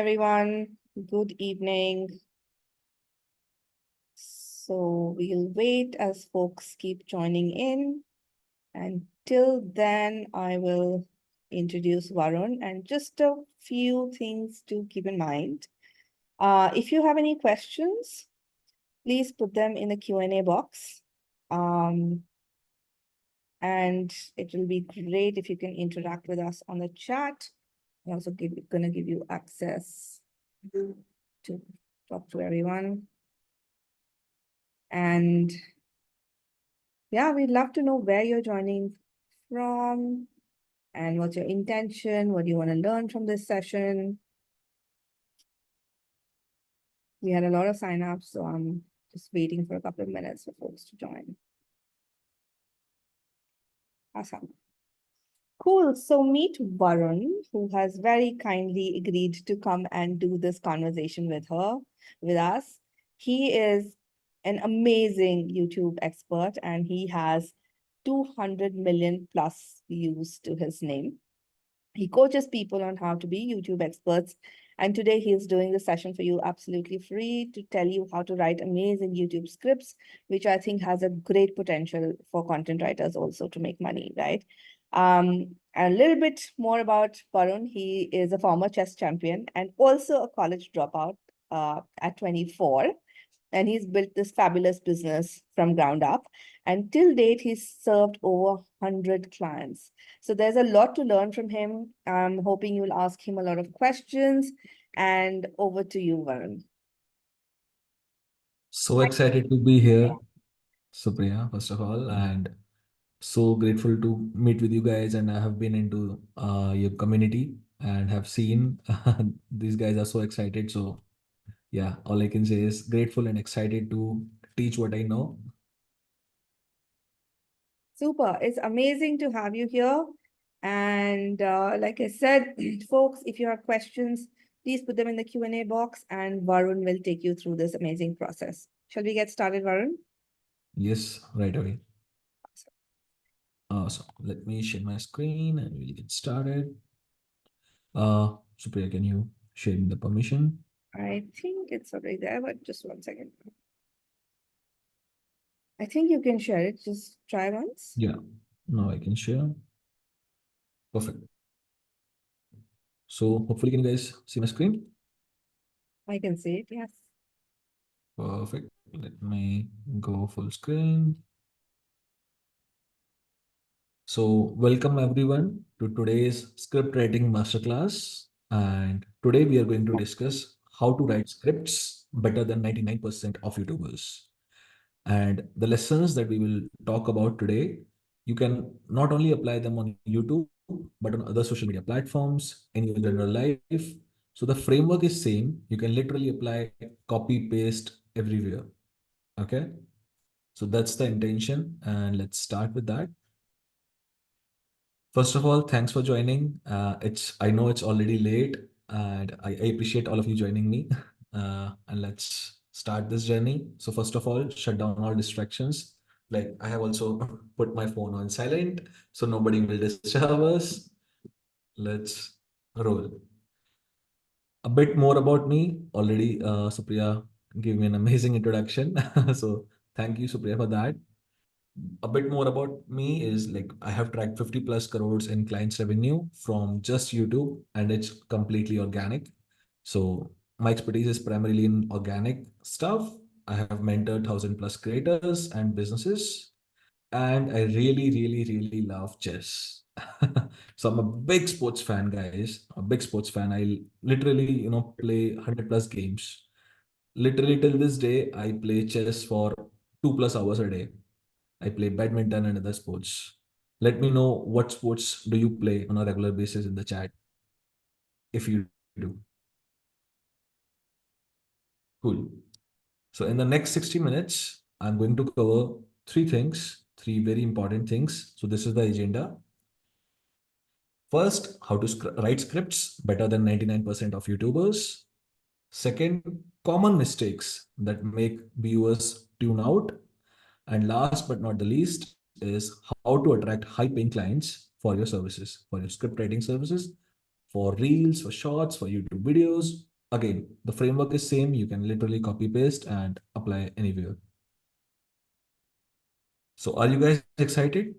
Everyone. Good evening. So we'll wait as folks keep joining in. And till then, I will introduce Varun and just a few things to keep in mind. If you have any questions, please put them in the Q&A box. And it will be great if you can interact with us on the chat. I'm also gonna give you access to talk to everyone. And yeah, we'd love to know where you're joining from and what's your intention, what do you want to learn from this session. We had a lot of signups, so I'm just waiting for a couple of minutes for folks to join. Awesome. Cool. So meet Varun, who has very kindly agreed to come and do this conversation with us. He is an amazing YouTube expert and he has 200 million plus views to his name. He coaches people on how to be YouTube experts. And today he is doing the session for you absolutely free to tell you how to write amazing YouTube scripts, which I think has a great potential for content writers also to make money, right? A little bit more about Varun. He is a former chess champion and also a college dropout at 24. And he's built this fabulous business from ground up. And till date, he's served over 100 clients. So there's a lot to learn from him. I'm hoping you'll ask him a lot of questions. And over to you, Varun. So excited to be here, Supriya, first of all, and so grateful to meet with you guys. And I have been into your community and have seen these guys are so excited. So yeah, all I can say is grateful and excited to teach what I know. Super. It's amazing to have you here. And like I said, folks, if you have questions, please put them in the Q&A box and Varun will take you through this amazing process. Shall we get started, Varun? Yes, right away. So let me share my screen and we'll get started. Supriya, can you share me the permission? I think it's already there, but just one second. I think you can share it. Just try once. Yeah, now I can share. Perfect. So hopefully, can you guys see my screen? I can see it, yes. Perfect. Let me go full screen. So welcome everyone to today's script writing masterclass. And today we are going to discuss how to write scripts better than 99% of YouTubers. And the lessons that we will talk about today, you can not only apply them on YouTube, but on other social media platforms, in your general life. So the framework is same. You can literally apply, copy, paste everywhere. Okay. So that's the intention. And let's start with that. First of all, thanks for joining. I know it's already late, and I appreciate all of you joining me. And let's start this journey. So first of all, shut down all distractions. Like I have also put my phone on silent, so nobody will disturb us. Let's roll. A bit more about me. Already, Supriya gave me an amazing introduction. So thank you, Supriya, for that. A bit more about me is like I have tracked 50 plus crores in clients revenue from just YouTube, and it's completely organic. So my expertise is primarily in organic stuff. I have mentored 1,000 plus creators and businesses, and I really, really, really love chess. So I'm a big sports fan, guys. A big sports fan. I literally, play 100 plus games. Literally till this day, I play chess for 2 plus hours a day. I play badminton and other sports. Let me know what sports do you play on a regular basis in the chat if you do. Cool. So in the next 60 minutes, I'm going to cover three things, three very important things. So this is the agenda. First, how to write scripts better than 99% of YouTubers. Second, common mistakes that make viewers tune out. And last but not the least is how to attract high paying clients for your services, for your script writing services, for reels, for shorts, for YouTube videos. Again, the framework is same. You can literally copy paste and apply anywhere. So are you guys excited?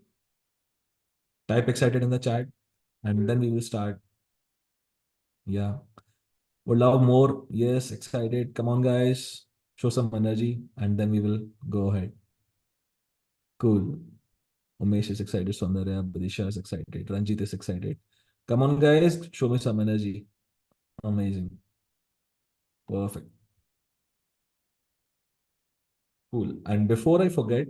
Type excited in the chat and then we will start. Yeah. Would love more. Yes, excited. Come on, guys. Show some energy and then we will go ahead. Cool. Umesh is excited. Soundarya, Badisha is excited. Ranjit is excited. Come on, guys. Show me some energy. Amazing. Perfect. Cool. And before I forget,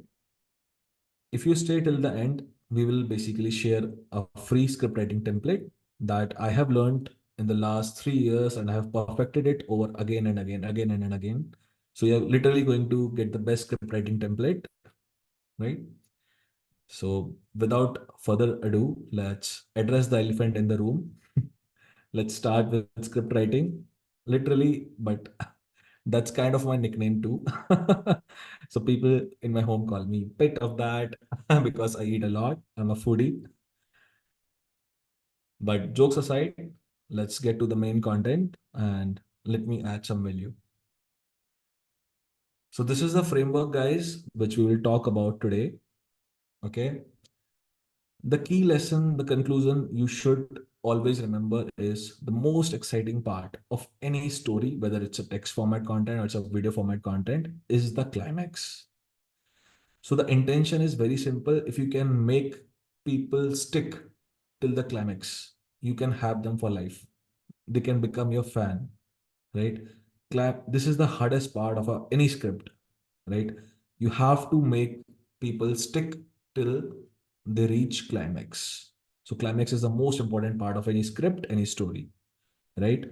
if you stay till the end, we will basically share a free script writing template that I have learned in the last 3 years and I have perfected it over again and again, again and again. So you're literally going to get the best script writing template, right? So without further ado, let's address the elephant in the room. Let's start with script writing, literally, but that's kind of my nickname too. So people in my home call me bit of that because I eat a lot. I'm a foodie. But jokes aside, let's get to the main content and let me add some value. So this is the framework, guys, which we will talk about today. Okay. The key lesson, the conclusion you should always remember is the most exciting part of any story, whether it's a text format content or it's a video format content, is the climax. So the intention is very simple. If you can make people stick till the climax, you can have them for life. They can become your fan, right? This is the hardest part of any script, right? You have to make people stick till they reach climax. So climax is the most important part of any script, any story, right?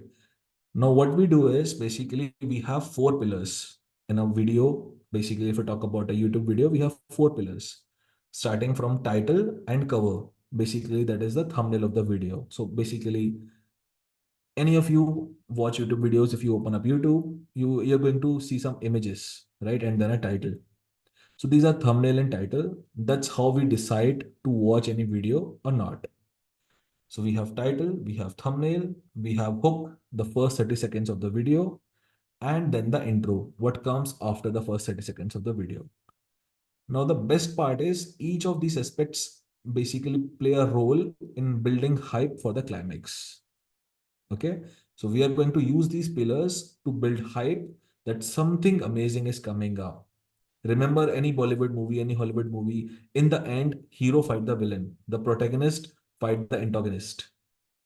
Now, what we do is basically we have four pillars in a video. Basically, if we talk about a YouTube video, we have four pillars, starting from title and cover. Basically, that is the thumbnail of the video. So basically, any of you watch YouTube videos, if you open up YouTube, you're going to see some images, right? And then a title. So these are thumbnail and title. That's how we decide to watch any video or not. So we have title, we have thumbnail, we have hook, the first 30 seconds of the video, and then the intro, what comes after the first 30 seconds of the video. Now, the best part is each of these aspects basically play a role in building hype for the climax. Okay. So we are going to use these pillars to build hype that something amazing is coming up. Remember any Bollywood movie, any Hollywood movie, in the end, hero fight the villain, the protagonist fight the antagonist,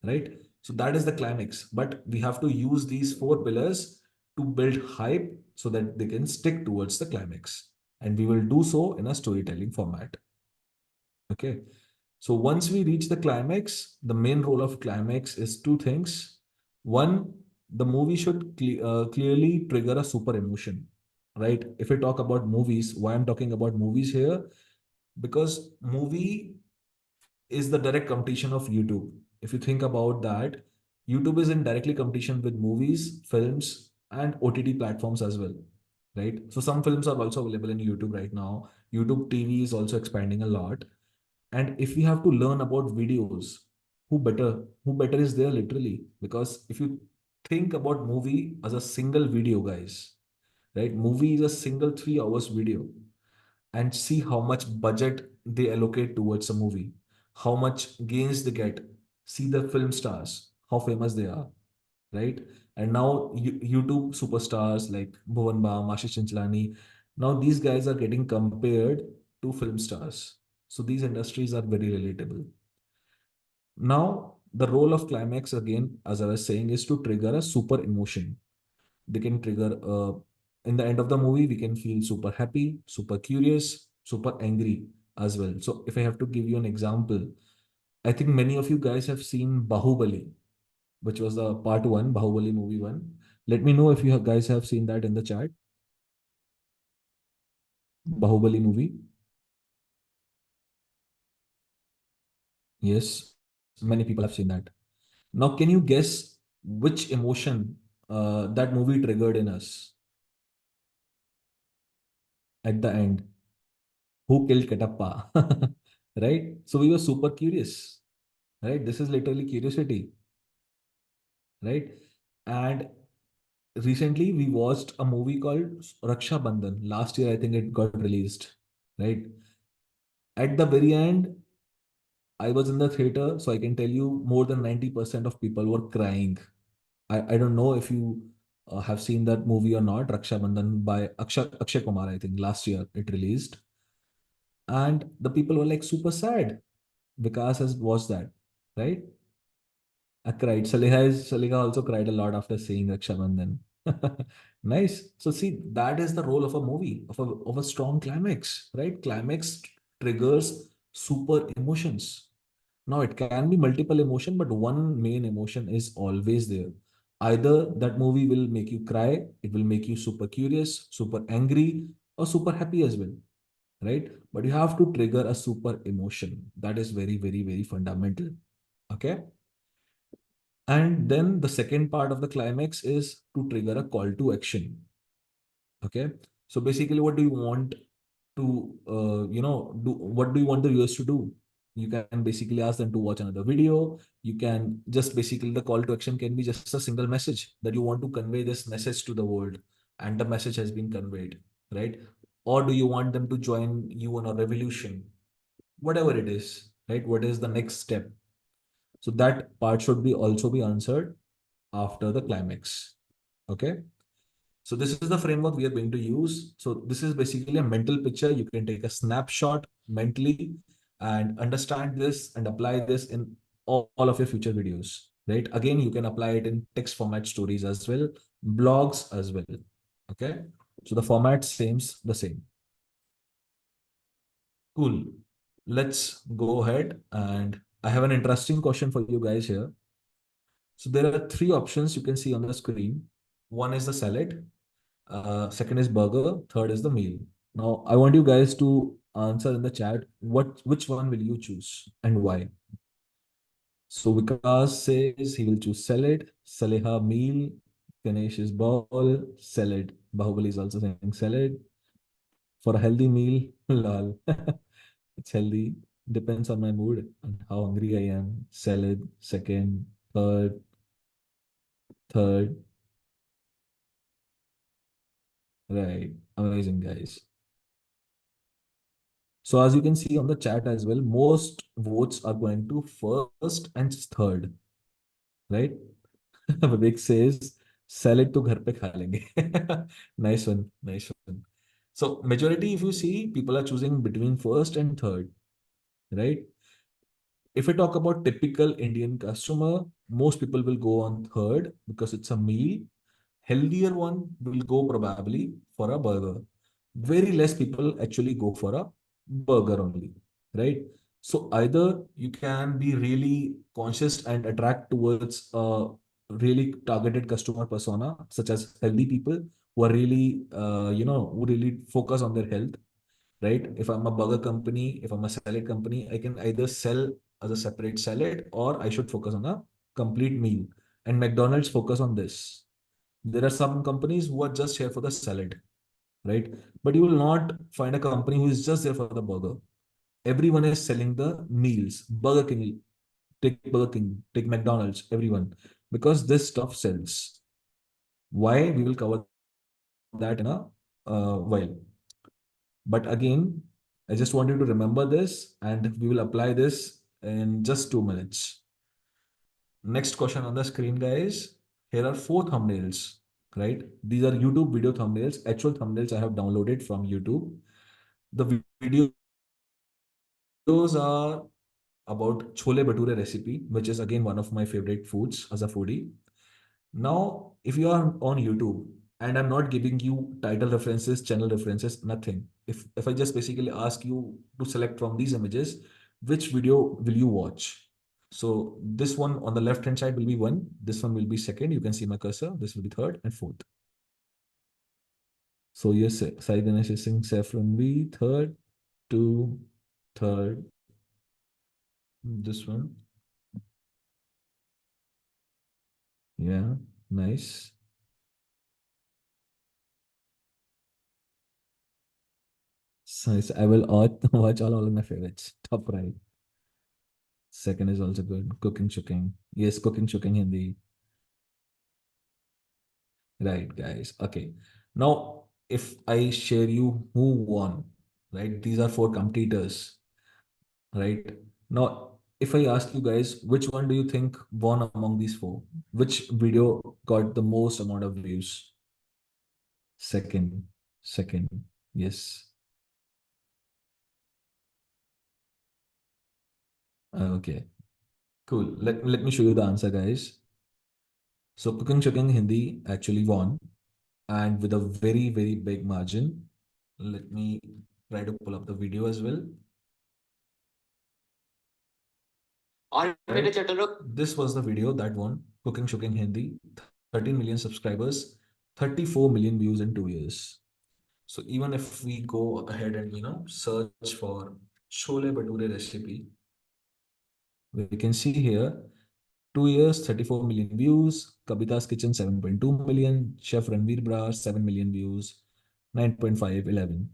right? So that is the climax. But we have to use these four pillars to build hype so that they can stick towards the climax. And we will do so in a storytelling format. Okay. So once we reach the climax, the main role of climax is two things. One, the movie should clearly trigger a super emotion, right? If we talk about movies, why I'm talking about movies here? Because movie is the direct competition of YouTube. If you think about that, YouTube is in directly competition with movies, films, and OTT platforms as well, right? So some films are also available in YouTube right now. YouTube TV is also expanding a lot. And if we have to learn about videos, who better? Who better is there literally? Because if you think about movie as a single video, guys, right? Movie is a single 3 hours video and see how much budget they allocate towards a movie, how much gains they get. See the film stars, how famous they are, right? And now YouTube superstars like Bhuvan Bam, Ashish Chanchlani, now these guys are getting compared to film stars. So these industries are very relatable. Now, the role of climax again, as I was saying, is to trigger a super emotion. They can trigger in the end of the movie, we can feel super happy, super curious, super angry as well. So if I have to give you an example, I think many of you guys have seen Bahubali, which was the part one, Bahubali movie one. Let me know if you guys have seen that in the chat. Bahubali movie. Yes, many people have seen that. Now, can you guess which emotion that movie triggered in us at the end? Who killed Ketappa? Right? So we were super curious, right? This is literally curiosity, right? And recently we watched a movie called Raksha Bandhan. Last year, I think it got released, right? At the very end, I was in the theater, so I can tell you more than 90% of people were crying. I don't know if you have seen that movie or not, Raksha Bandhan by Akshay Kumar, I think last year it released. And the people were like super sad. Vikas has watched that, right? I cried. Saliha also cried a lot after seeing Rakshabandhan. Nice. So see, that is the role of a movie, of a strong climax, right? Climax triggers super emotions. Now it can be multiple emotion, but one main emotion is always there. Either that movie will make you cry, it will make you super curious, super angry, or super happy as well, right? But you have to trigger a super emotion. That is very, very, very fundamental. Okay. And then the second part of the climax is to trigger a call to action. Okay. So basically, what do you want to, do? What do you want the viewers to do? You can basically ask them to watch another video. You can just basically, the call to action can be just a single message that you want to convey this message to the world, and the message has been conveyed, right? Or do you want them to join you on a revolution? Whatever it is, right? What is the next step? So that part should be also be answered after the climax. Okay. So this is the framework we are going to use. So this is basically a mental picture. You can take a snapshot mentally and understand this and apply this in all of your future videos. Right. Again, you can apply it in text format stories as well, blogs as well. Okay. So the format seems the same. Cool. Let's go ahead, and I have an interesting question for you guys here. So there are three options you can see on the screen. One is the salad, second is burger, third is the meal. Now I want you guys to answer in the chat which one will you choose and why. So Vikas says he will choose salad, Saleha meal, Ganesh is ball, salad. Bahubali is also saying salad. For a healthy meal, lol. It's healthy. Depends on my mood and how hungry I am. Salad, second, third. Right. Amazing, guys. So as you can see on the chat as well, most votes are going to first and third, right? Vivek says, sell it to ghar pe kha lenge. Nice one, nice one. So majority, if you see, people are choosing between first and third, right? If I talk about typical Indian customer, most people will go on third because it's a meal. Healthier one will go probably for a burger. Very less people actually go for a burger only, right? So either you can be really conscious and attract towards a really targeted customer persona, such as healthy people who are really, who really focus on their health, right? If I'm a burger company, if I'm a salad company, I can either sell as a separate salad or I should focus on a complete meal. And McDonald's focus on this. There are some companies who are just here for the salad, right? But you will not find a company who is just there for the burger. Everyone is selling the meals. Burger King, take McDonald's, everyone, because this stuff sells. Why? We will cover that in a while. But again, I just want you to remember this, and we will apply this in just 2 minutes. Next question on the screen, guys. Here are four thumbnails, right? These are YouTube video thumbnails, actual thumbnails I have downloaded from YouTube. The videos are about chole bhature recipe, which is again one of my favorite foods as a foodie. Now, if you are on YouTube and I'm not giving you title references, channel references, nothing. If I just basically ask you to select from these images, which video will you watch? So this one on the left hand side will be one. This one will be second. You can see my cursor. This will be third and fourth. So yes, Sai Ganesh is saying saffron B, third, two, third, this one. Yeah, nice. So I will watch all of my favorites. Top right. Second is also good. Cooking, cooking. Yes, cooking, cooking Hindi. Right, guys. Okay. Now, if I share you who won, right? These are four competitors, right? Now, if I ask you guys, which one do you think won among these four? Which video got the most amount of views? Second, second. Yes. Okay. Cool. Let me show you the answer, guys. So Cooking Cooking Hindi actually won, and with a very, very big margin. Let me try to pull up the video as well. और मेरे Right? Channel This was the video that won Cooking Shooking Hindi, 13 million subscribers, 34 million views in 2 years. So even if we go ahead and search for chole bhature recipe, we can see here 2 years, 34 million views, Kabita's Kitchen 7.2 million, Chef Ranveer Brar 7 million views, 9.5, 11.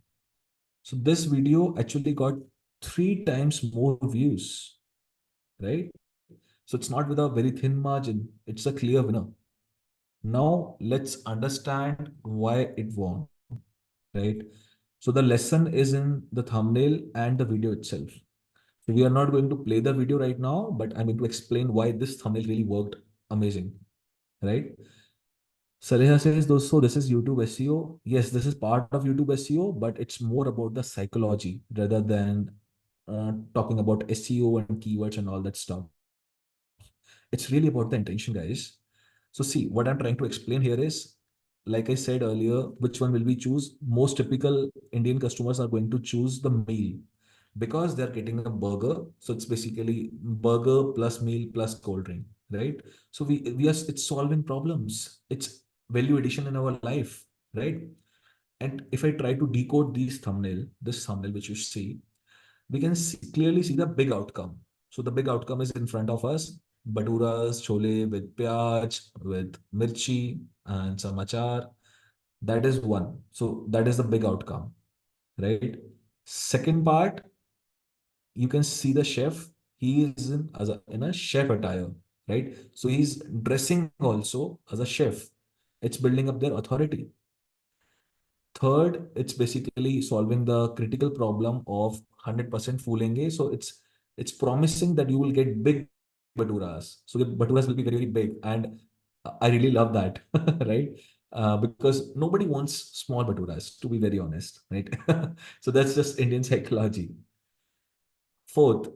So this video actually got 3 times more views, right? So it's not with a very thin margin, it's a clear winner. Now let's understand why it won, right? So the lesson is in the thumbnail and the video itself. So we are not going to play the video right now, but I'm going to explain why this thumbnail really worked amazing, right? Saleha says, so this is YouTube SEO. Yes, this is part of YouTube SEO, but it's more about the psychology rather than talking about SEO and keywords and all that stuff. It's really about the intention, guys. So see, what I'm trying to explain here is, like I said earlier, which one will we choose? Most typical Indian customers are going to choose the meal because they're getting a burger. So it's basically burger plus meal plus cold drink, right? So we are it's solving problems. It's value addition in our life, right? And if I try to decode this thumbnail which you see, we can clearly see the big outcome. So the big outcome is in front of us. Baturas, chole with pyaj, with mirchi and some achar. That is one. So that is the big outcome, right? Second part, you can see the chef. He is in a chef attire, right? So he's dressing also as a chef. It's building up their authority. Third, it's basically solving the critical problem of 100% fooling. So it's promising that you will get big baturas. So the baturas will be very, very big. And I really love that, right? Because nobody wants small baturas, to be very honest, right? So that's just Indian psychology. Fourth,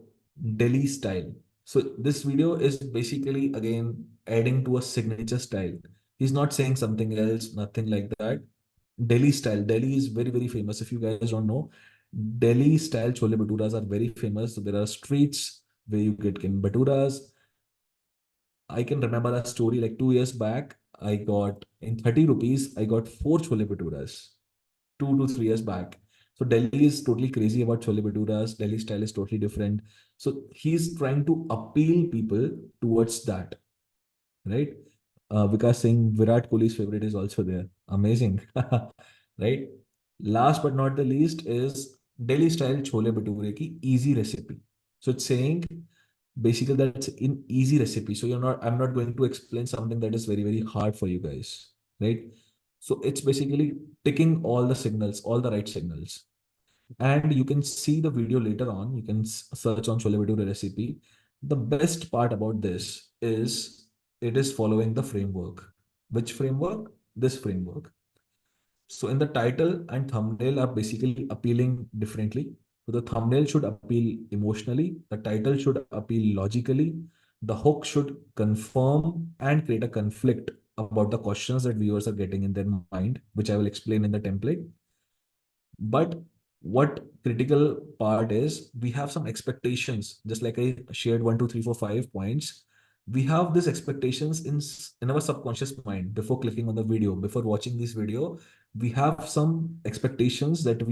Delhi style. So this video is basically again adding to a signature style. He's not saying something else, nothing like that. Delhi style. Delhi is very, very famous. If you guys don't know, Delhi style chole baturas are very famous. So there are streets where you get baturas. I can remember a story like 2 years back. I got in 30 rupees, I got four chole baturas 2 to 3 years back. So Delhi is totally crazy about chole baturas. Delhi style is totally different. So he's trying to appeal people towards that, right? Vikas Singh, Virat Kohli's favorite is also there. Amazing, right? Last but not the least is Delhi style chole bhature ki easy recipe. So it's saying basically that's in easy recipe. So I'm not going to explain something that is very, very hard for you guys, right? So it's basically ticking all the signals, all the right signals. And you can see the video later on. You can search on chole bhature recipe. The best part about this is it is following the framework. Which framework? This framework. So in the title and thumbnail are basically appealing differently. So the thumbnail should appeal emotionally, the title should appeal logically, the hook should confirm and create a conflict about the questions that viewers are getting in their mind, which I will explain in the template. But what critical part is we have some expectations, just like I shared 1, 2, 3, 4, 5 points. We have these expectations in our subconscious mind before clicking on the video, before watching this video. We have some expectations that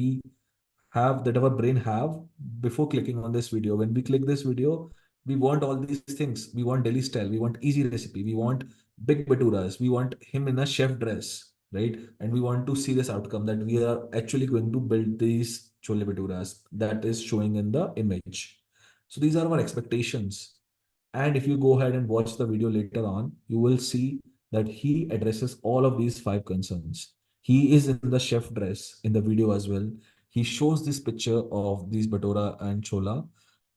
our brain have before clicking on this video. When we click this video, we want all these things. We want Delhi style, we want easy recipe, we want big baturas, we want him in a chef dress, right? And we want to see this outcome that we are actually going to build these chole baturas that is showing in the image. So these are our expectations. And if you go ahead and watch the video later on, you will see that he addresses all of these five concerns. He is in the chef dress in the video as well. He shows this picture of these batora and chola,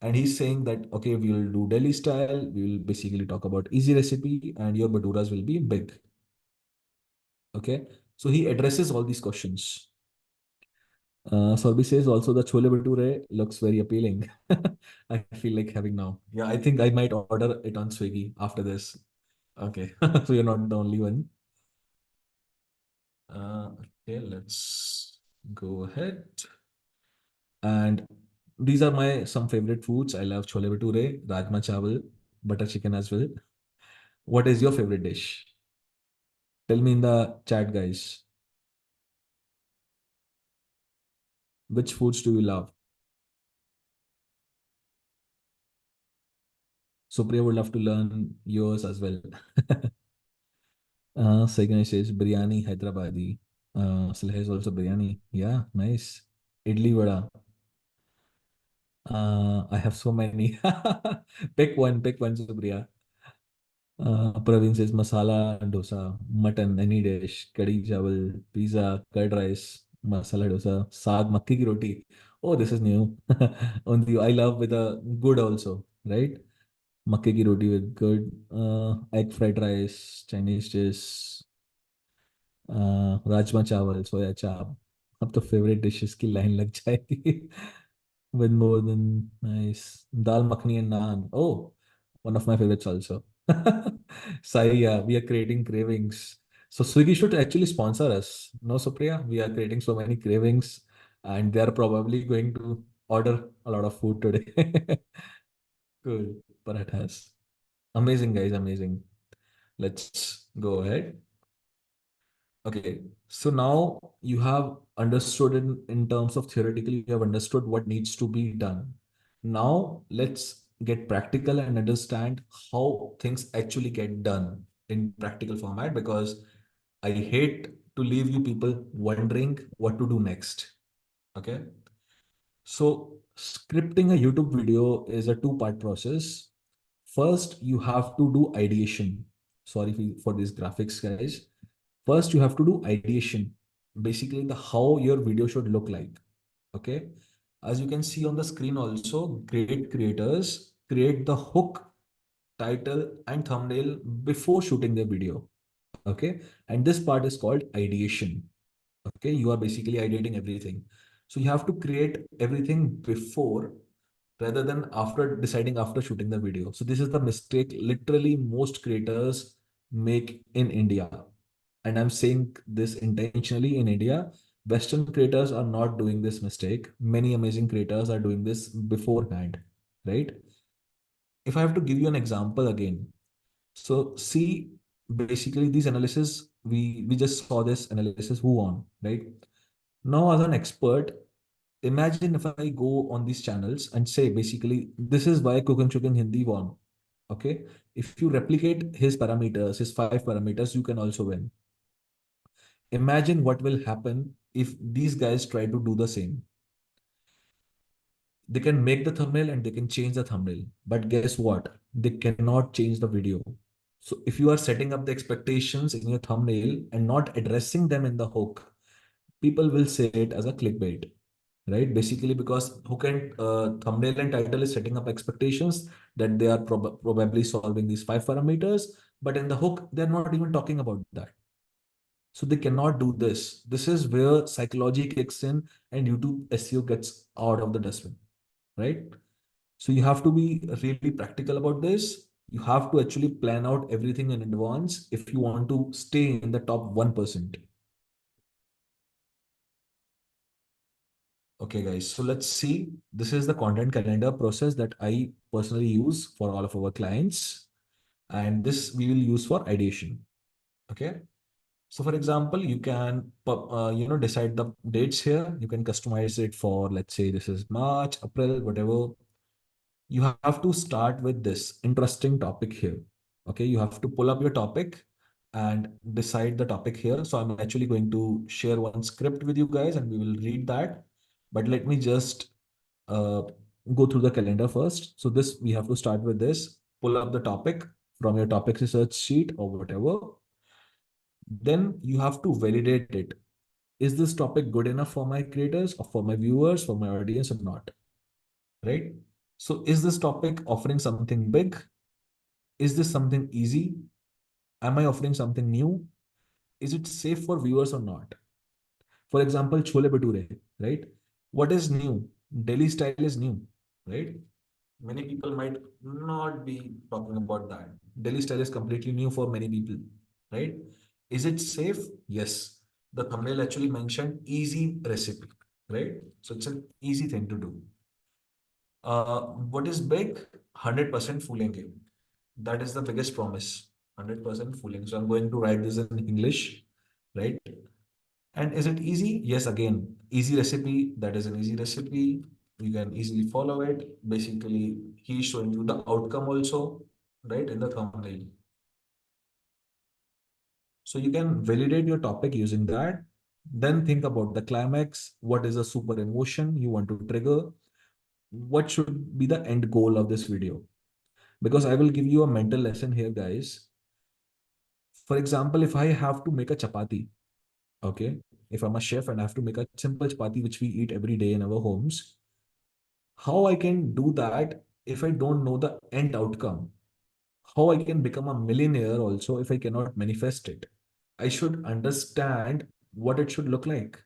and he's saying that okay, we will do Delhi style. We will basically talk about easy recipe, and your baturas will be big. Okay, so he addresses all these questions. Sorby says also the chole bhature looks very appealing. I feel like having now. Yeah, I think I might order it on Swiggy after this. Okay, so you're not the only one. Okay, let's go ahead. And these are my some favorite foods. I love chole bhature, rajma chawal, butter chicken as well. What is your favorite dish? Tell me in the chat, guys. Which foods do you love? Supriya would love to learn yours as well. Second says biryani Hyderabadi. Saleh is also biryani. Yeah, nice. Idli vada. I have so many. Pick one, Supriya. Praveen says masala dosa, mutton, any dish, kadhi chawal, pizza, curd rice, masala dosa, saag, makki ki roti. Oh, this is new. Only I love with a good also, right? Makki ki roti with good, egg fried rice, Chinese dish, rajma चावल सोया चाप अब तो favourite dishes की line लग जाएगी with more than nice dal makhani and naan. Oh, one of my favorites also. Sai, yeah, we are creating cravings. So Swiggy should actually sponsor us. No, Supriya, we are creating so many cravings, and they are probably going to order a lot of food today. Cool, parathas. Amazing, guys, amazing. Let's go ahead. Okay, so now you have understood in terms of theoretically, you have understood what needs to be done. Now let's get practical and understand how things actually get done in practical format because I hate to leave you people wondering what to do next. Okay, so scripting a YouTube video is a two-part process. First, you have to do ideation. Sorry for these graphics, guys. First, you have to do ideation, basically the how your video should look like. Okay. As you can see on the screen also, great creators create the hook, title, and thumbnail before shooting their video. Okay. And this part is called ideation. Okay. You are basically ideating everything. So you have to create everything before rather than after deciding after shooting the video. So this is the mistake literally most creators make in India. And I'm saying this intentionally in India. Western creators are not doing this mistake. Many amazing creators are doing this beforehand, right? If I have to give you an example again, so see, basically these analysis, we just saw this analysis who won, right? Now, as an expert, imagine if I go on these channels and say basically this is why Cook and Chuck in Hindi won. Okay. If you replicate his parameters, his five parameters, you can also win. Imagine what will happen if these guys try to do the same. They can make the thumbnail and they can change the thumbnail. But guess what? They cannot change the video. So if you are setting up the expectations in your thumbnail and not addressing them in the hook, people will say it as a clickbait, right? Basically, because hook and thumbnail and title is setting up expectations that they are probably solving these five parameters, but in the hook, they're not even talking about that. So they cannot do this. This is where psychology kicks in and YouTube SEO gets out of the dustbin, right? So you have to be really practical about this. You have to actually plan out everything in advance if you want to stay in the top 1%. Okay, guys, so let's see. This is the content calendar process that I personally use for all of our clients. And this we will use for ideation. Okay. So for example, you can decide the dates here. You can customize it for, let's say this is March, April, whatever. You have to start with this interesting topic here. Okay, you have to pull up your topic and decide the topic here. So I'm actually going to share one script with you guys and we will read that. But let me just uh, go through the calendar first. So this, we have to start with this, pull up the topic from your topic research sheet or whatever. Then you have to validate it. Is this topic good enough for my creators or for my viewers, for my audience or not? Right? So is this topic offering something big? Is this something easy? Am I offering something new? Is it safe for viewers or not? For example, chole bhature, right? What is new? Delhi style is new, right? Many people might not be talking about that. Delhi style is completely new for many people, right? Is it safe? Yes. The thumbnail actually mentioned easy recipe, right? So it's an easy thing to do. What is big? 100% fooling game. That is the biggest promise. 100% fooling. So I'm going to write this in English, right? And is it easy? Yes, again, easy recipe. That is an easy recipe. You can easily follow it. Basically, he's showing you the outcome also, right, in the thumbnail. So you can validate your topic using that. Then think about the climax. What is the super emotion you want to trigger? What should be the end goal of this video? Because I will give you a mental lesson here, guys. For example, if I have to make a chapati, okay, if I'm a chef and I have to make a simple chapati which we eat every day in our homes, how I can do that if I don't know the end outcome? How I can become a millionaire also if I cannot manifest it? I should understand what it should look like.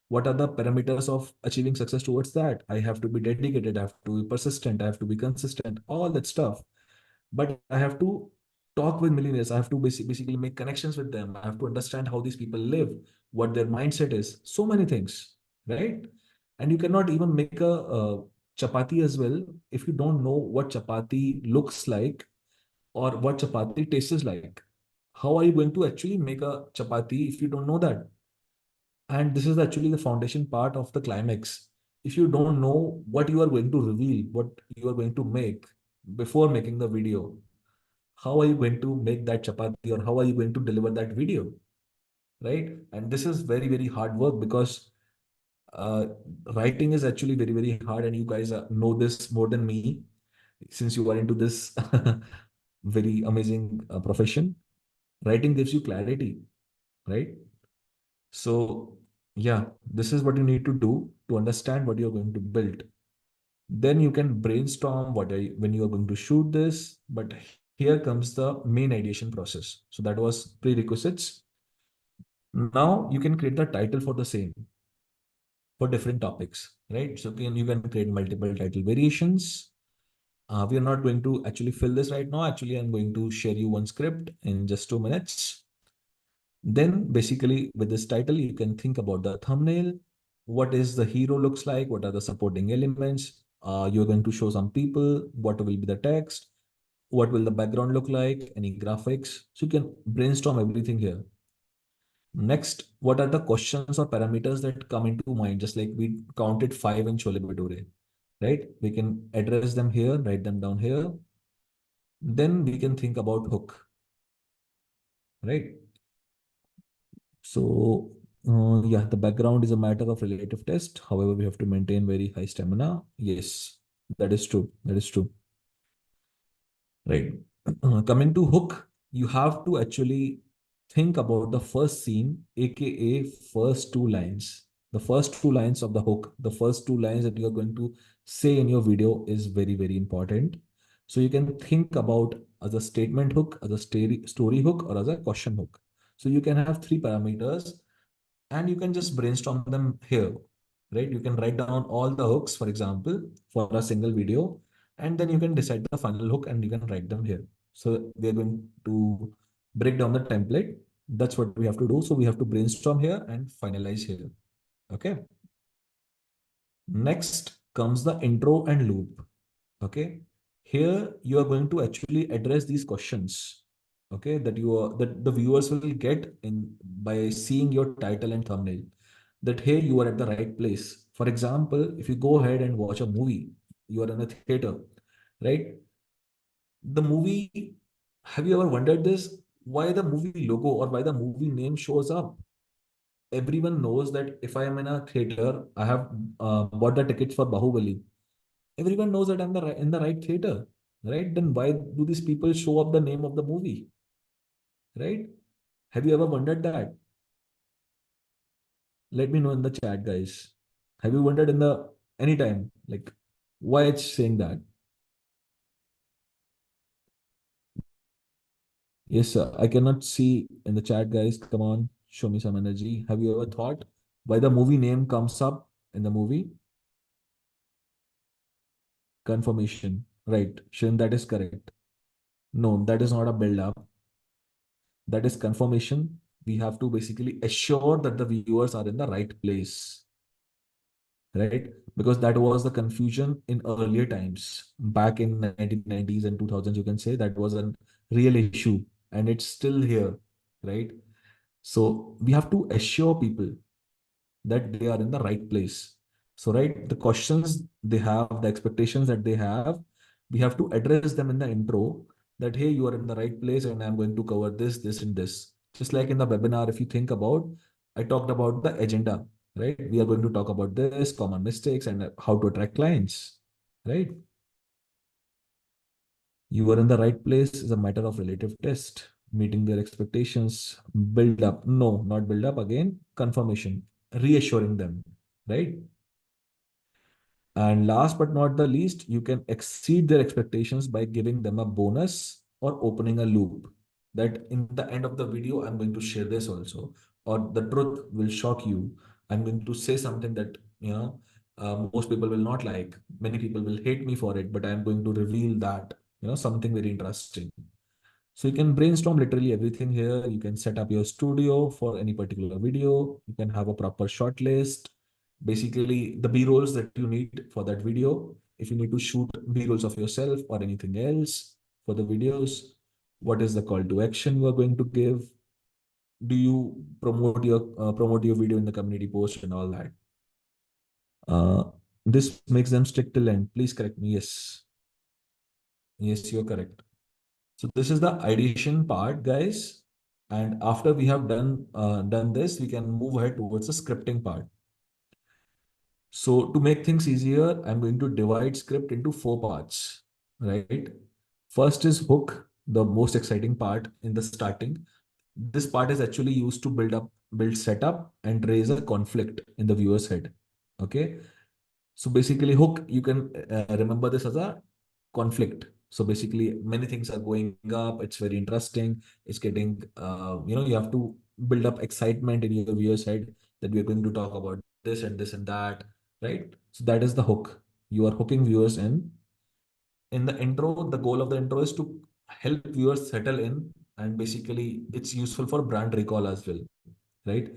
What are the parameters of achieving success towards that? I have to be dedicated, I have to be persistent, I have to be consistent, all that stuff. But I have to talk with millionaires. I have to basically make connections with them. I have to understand how these people live, what their mindset is. So many things, right? And you cannot even make a chapati as well if you don't know what chapati looks like or what chapati tastes like. How are you going to actually make a chapati if you don't know that? And this is actually the foundation part of the climax. If you don't know what you are going to reveal, what you are going to make before making the video, how are you going to make that chapati or how are you going to deliver that video, right? And this is very very hard work because uh, writing is actually very very hard, and you guys know this more than me since you are into this very amazing profession. Writing gives you clarity, right? So yeah, this is what you need to do to understand what you're going to build. Then you can brainstorm when you are going to shoot this. But here comes the main ideation process. So that was prerequisites. Now you can create the title for the same, for different topics, right? So you can create multiple title variations. We are not going to actually fill this right now. Actually, I'm going to share you one script in just 2 minutes. Then basically with this title, you can think about the thumbnail. What is the hero looks like? What are the supporting elements? You're going to show some people. What will be the text? What will the background look like? Any graphics? So you can brainstorm everything here. Next, what are the questions or parameters that come into mind? Just like we counted 5 in Chole Bhature, right? We can address them here, write them down here. Then we can think about hook, right? So, yeah, the background is a matter of relative test. However, we have to maintain very high stamina. Yes, that is true. That is true. Right. Coming to hook, you have to actually think about the first scene, aka first two lines. The first two lines of the hook, the first two lines that you are going to say in your video is very, very important. So you can think about as a statement hook, as a story hook, or as a question hook. So you can have three parameters and you can just brainstorm them here, right? You can write down all the hooks, for example, for a single video, and then you can decide the final hook and you can write them here. So we are going to break down the template. That's what we have to do. So we have to brainstorm here and finalize here. Okay. Next comes the intro and loop. Okay. Here you are going to actually address these questions. Okay, that the viewers will get in by seeing your title and thumbnail, that hey, you are at the right place. For example, if you go ahead and watch a movie, you are in a theater, right? The movie, have you ever wondered this? Why the movie logo or why the movie name shows up? Everyone knows that if I am in a theater, I have bought the tickets for Bahubali. Everyone knows that I'm in the right theater, right? Then why do these people show up the name of the movie, right? Have you ever wondered that? Let me know in the chat, guys. Have you wondered in the anytime like why it's saying that? Yes, sir. I cannot see in the chat, guys. Come on, show me some energy. Have you ever thought why the movie name comes up in the movie? Confirmation. Right. Shin, that is correct. No, that is not a build up. That is confirmation. We have to basically assure that the viewers are in the right place, right? Because that was the confusion in earlier times. Back in 1990s and 2000s, you can say that was a real issue and it's still here, right? So we have to assure people that they are in the right place. So, right, the questions they have, the expectations that they have, we have to address them in the intro that, hey, you are in the right place and I'm going to cover this, this, and this. Just like in the webinar, if you think about, I talked about the agenda, right? We are going to talk about this, common mistakes, and how to attract clients, right? You are in the right place is a matter of relative test, meeting their expectations, build up. No, not build up again, confirmation, reassuring them, right? And last but not the least, you can exceed their expectations by giving them a bonus or opening a loop. That in the end of the video, I'm going to share this also, or the truth will shock you. I'm going to say something that, most people will not like. Many people will hate me for it, but I'm going to reveal that, something very interesting. So you can brainstorm literally everything here. You can set up your studio for any particular video. You can have a proper short list. Basically, the B-rolls that you need for that video. If you need to shoot B-rolls of yourself or anything else for the videos, what is the call to action you are going to give? Do you promote your video in the community post and all that? Uh, this makes them stick till end. Please correct me. Yes, yes, you're correct. So this is the ideation part, guys. And after we have done this, we can move ahead towards the scripting part. So to make things easier, I'm going to divide script into four parts, right? First is hook, the most exciting part in the starting. This part is actually used to build setup and raise a conflict in the viewer's head. Okay. So basically, hook, you can remember this as a conflict. So basically, many things are going up. It's very interesting. It's getting, you have to build up excitement in your viewer's head that we're going to talk about this and that, right? So that is the hook. You are hooking viewers in. In the intro, the goal of the intro is to help viewers settle in, and basically, it's useful for brand recall as well, right?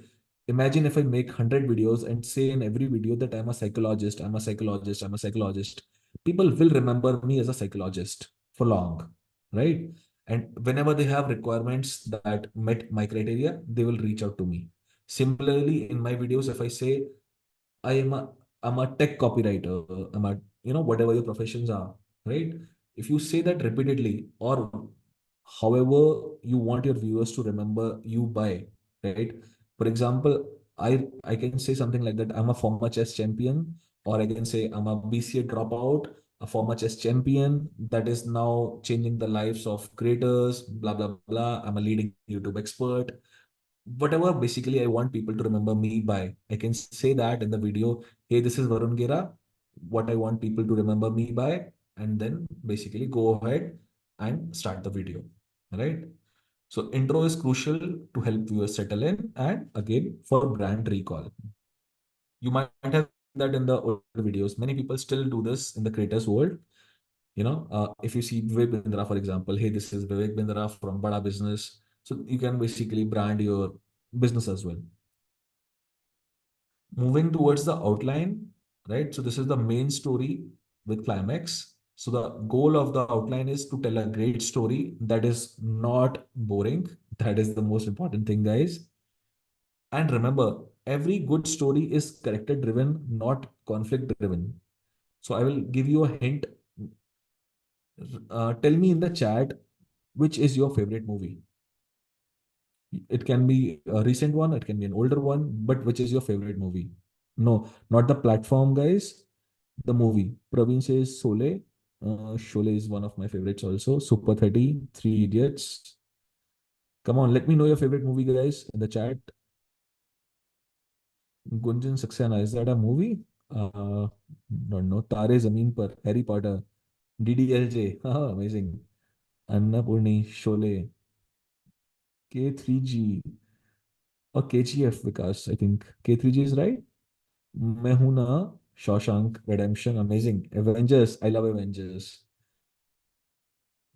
Imagine if I make 100 videos and say in every video that I'm a psychologist, I'm a psychologist, I'm a psychologist. People will remember me as a psychologist for long, right? And whenever they have requirements that met my criteria, they will reach out to me. Similarly, in my videos, if I say I am a I'm a tech copywriter, I'm a whatever your professions are, right? If you say that repeatedly, or however you want your viewers to remember you by, right? For example, I can say something like that. I'm a former chess champion, or I can say I'm a BCA dropout, a former chess champion that is now changing the lives of creators, blah blah blah. I'm a leading YouTube expert, whatever basically I want people to remember me by. I can say that in the video, hey, this is Varun Gera, what I want people to remember me by, and then basically go ahead and start the video, right? So intro is crucial to help viewers settle in and again for brand recall. You might have seen that in the older videos. Many people still do this in the creators world. If you see Vivek Bindra, for example, hey, this is Vivek Bindra from Bada Business. So you can basically brand your business as well. Moving towards the outline, right? So this is the main story with climax. So the goal of the outline is to tell a great story that is not boring. That is the most important thing, guys. And remember, every good story is character driven, not conflict driven. So I will give you a hint. Tell me in the chat which is your favorite movie. It can be a recent one, it can be an older one, but which is your favorite movie? No, not the platform, guys. The movie. Praveen says Sole. Sholay is one of my favorites also. Super 30, Three Idiots. Come on, let me know your favorite movie, guys, in the chat. Gunjan Saxena, is that a movie? Don't know. Tare Zameen Par, Harry Potter, DDLJ. Haha, amazing. Annapurni, Sholay, K3G, or KGF, Vikas, I think. K3G is right. मैं हूं ना, Shawshank Redemption, amazing. Avengers, I love Avengers.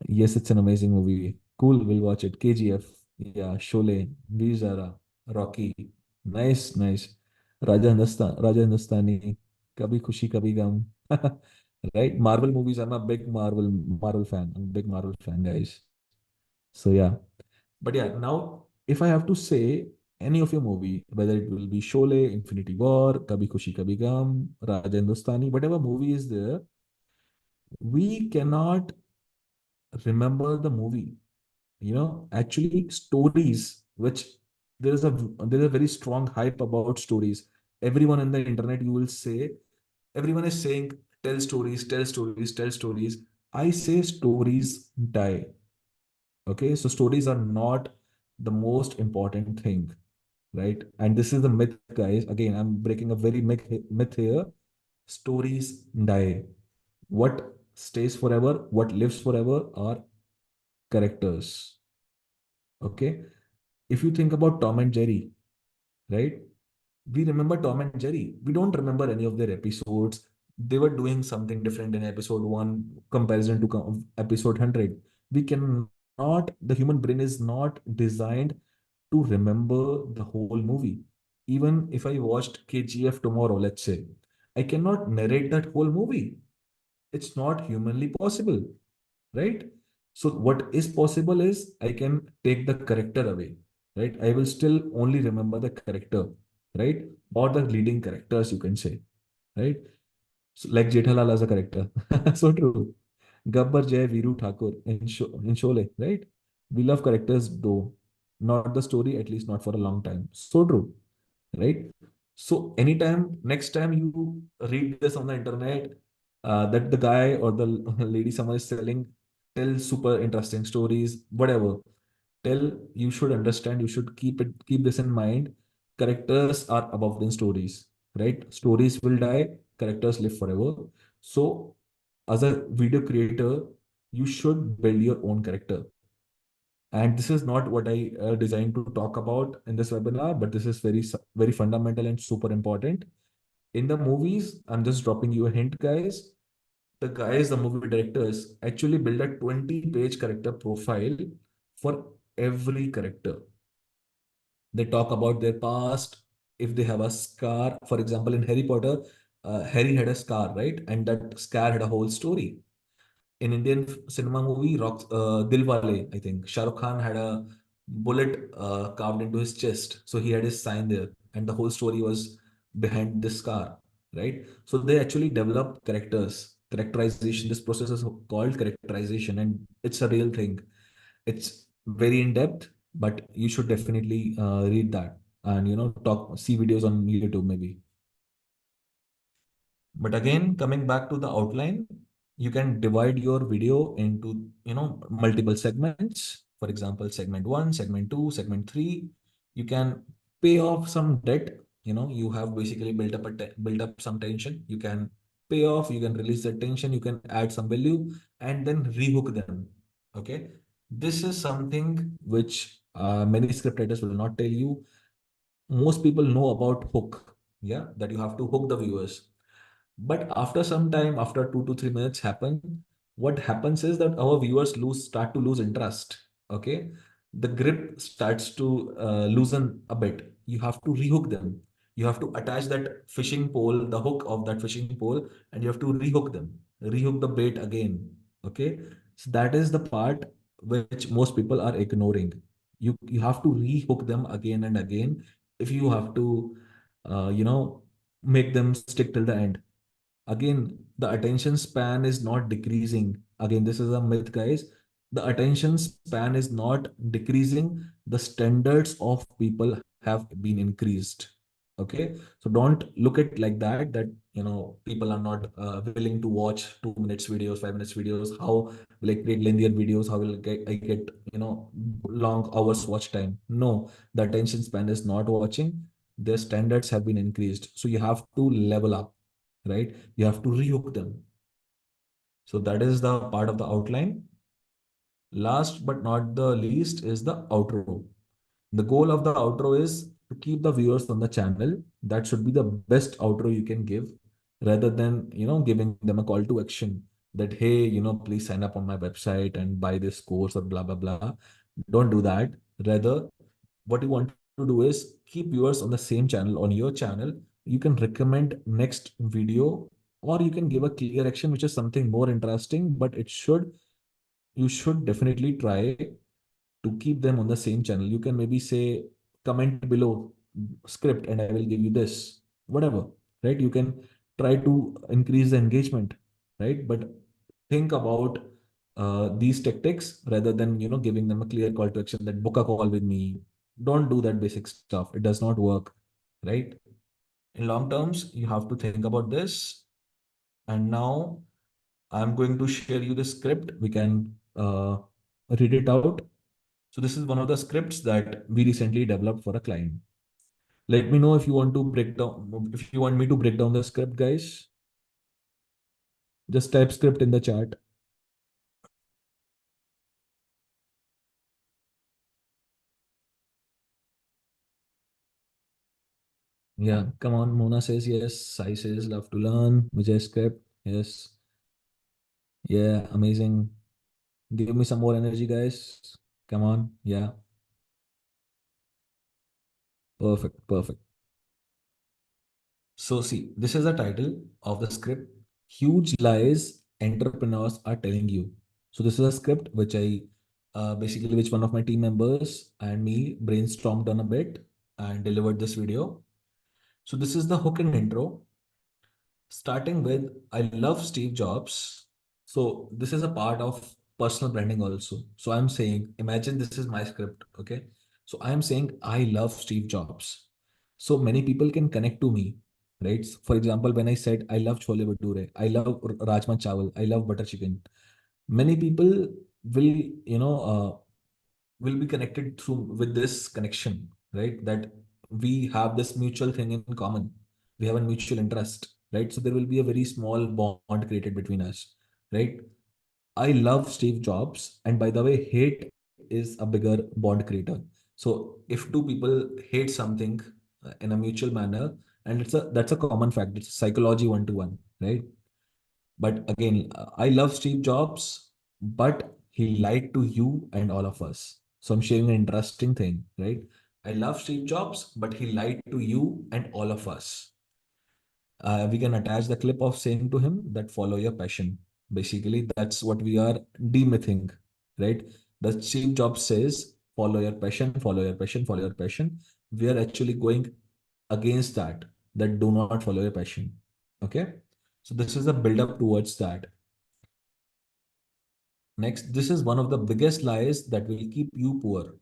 Yes, it's an amazing movie. Cool, we'll watch it. KGF, yeah, Sholay, Veer Zara, Rocky. Nice, nice. Raja Hindustani, Kabhi Khushi Kabhi Gum. Right? Marvel movies. I'm a big Marvel fan. I'm a big Marvel fan, guys. So yeah. But yeah, now if I have to say any of your movie, whether it will be Sholay, Infinity War, Kabhi Khushi Kabhi Gum, Raja Hindustani, whatever movie is there, we cannot remember the movie. Actually stories which there is a very strong hype about stories. Everyone in the internet, you will say, everyone is saying, tell stories, tell stories, tell stories. I say stories die. Okay, so stories are not the most important thing, right? And this is the myth, guys. Again, I'm breaking a very myth here. Stories die. What stays forever, what lives forever are characters. Okay, if you think about Tom and Jerry, right? We remember Tom and Jerry. We don't remember any of their episodes. They were doing something different in episode one comparison to episode 100. We cannot, the human brain is not designed to remember the whole movie. Even if I watched KGF tomorrow, let's say, I cannot narrate that whole movie. It's not humanly possible, right? So what is possible is I can take the character away, right? I will still only remember the character, right? Or the leading characters, you can say, right? So, like Jethalal as a character. So true. Gabbar Jay, Viru Thakur in Sholay, right? We love characters though, not the story, at least not for a long time. So true, right? So anytime, next time you read this on the internet, that the guy or the lady someone is selling, tell super interesting stories, whatever. Tell, you should understand, you should keep this in mind. Characters are above than stories, right? Stories will die, characters live forever. So as a video creator, you should build your own character. And this is not what I designed to talk about in this webinar, but this is very fundamental and super important. In the movies, I'm just dropping you a hint, guys. The movie directors, actually build a 20-page character profile for every character. They talk about their past. If they have a scar, for example, in Harry Potter, Harry had a scar, right? And that scar had a whole story. In Indian cinema movie, Dilwale, I think Shah Rukh Khan had a bullet carved into his chest, so he had his sign there, and the whole story was behind this scar, right? So they actually develop characterization. This process is called characterization, and it's a real thing. It's very in depth, but you should definitely read that and see videos on YouTube maybe. But again, coming back to the outline, you can divide your video into, multiple segments. For example, segment one, segment two, segment three. You can pay off some debt. You have basically built up some tension. You can pay off, you can release that tension, you can add some value and then rehook them. Okay. This is something which many script writers will not tell you. Most people know about hook. Yeah. That you have to hook the viewers, but after some time, after 2 to 3 minutes happen, what happens is that our viewers start to lose interest. Okay, the grip starts to loosen a bit. You have to rehook them. You have to attach that fishing pole, the hook of that fishing pole, and you have to rehook them, rehook the bait again. Okay, so that is the part which most people are ignoring. You have to rehook them again and again if you have to, make them stick till the end. Again, the attention span is not decreasing. Again, this is a myth, guys. The attention span is not decreasing. The standards of people have been increased. Okay, so don't look at like that, that people are not willing to watch 2 minutes videos, 5 minutes videos. How will I create linear videos? How will I get long hours watch time? No, the attention span is not watching. Their standards have been increased, so you have to level up, right? You have to rehook them. So that is the part of the outline. Last but not the least is the outro. The goal of the outro is to keep the viewers on the channel. That should be the best outro you can give, rather than giving them a call to action that, hey, please sign up on my website and buy this course or blah blah blah. Don't do that. Rather, what you want to do is keep viewers on the same channel, on your channel. You can recommend next video, or you can give a clear action which is something more interesting, but you should definitely try to keep them on the same channel. You can maybe say, comment below script and I will give you this, whatever, right? You can try to increase the engagement, right? But think about these tactics rather than giving them a clear call to action that book a call with me. Don't do that basic stuff. It does not work, right? In long terms, you have to think about this. And now I'm going to share you the script. We can read it out. So this is one of the scripts that we recently developed for a client. Let me know if you want to break down, if you want me to break down the script, guys. Just type script in the chat. Yeah, come on. Mona says yes. Sai says love to learn. Vijay script. Yes. Yeah, amazing. Give me some more energy, guys. Come on. Yeah, perfect. Perfect. So, see, this is the title of the script: Huge Lies Entrepreneurs Are Telling You. So, this is a script which which one of my team members and me brainstormed on a bit and delivered this video. So, this is the hook and intro, starting with I love Steve Jobs. So, this is a part of personal branding also. So, I'm saying, imagine this is my script, okay? So, I'm saying I love Steve Jobs. So, many people can connect to me, right? For example, when I said I love chole bhature, I love rajma chawal, I love butter chicken, many people will, will be connected through with this connection, right? That we have this mutual thing in common. We have a mutual interest, right? So there will be a very small bond created between us, right? I love Steve Jobs, and by the way, hate is a bigger bond creator. So if two people hate something in a mutual manner, and that's a common fact. It's psychology 1 to 1, right? But again, I love Steve Jobs, but he lied to you and all of us. So I'm sharing an interesting thing, right? I love Steve Jobs, but he lied to you and all of us. We can attach the clip of saying to him that follow your passion. Basically, that's what we are demything, right? The Steve Jobs says, follow your passion, follow your passion, follow your passion. We are actually going against that do not follow your passion. Okay. So this is a build up towards that. Next, this is one of the biggest lies that will keep you poor.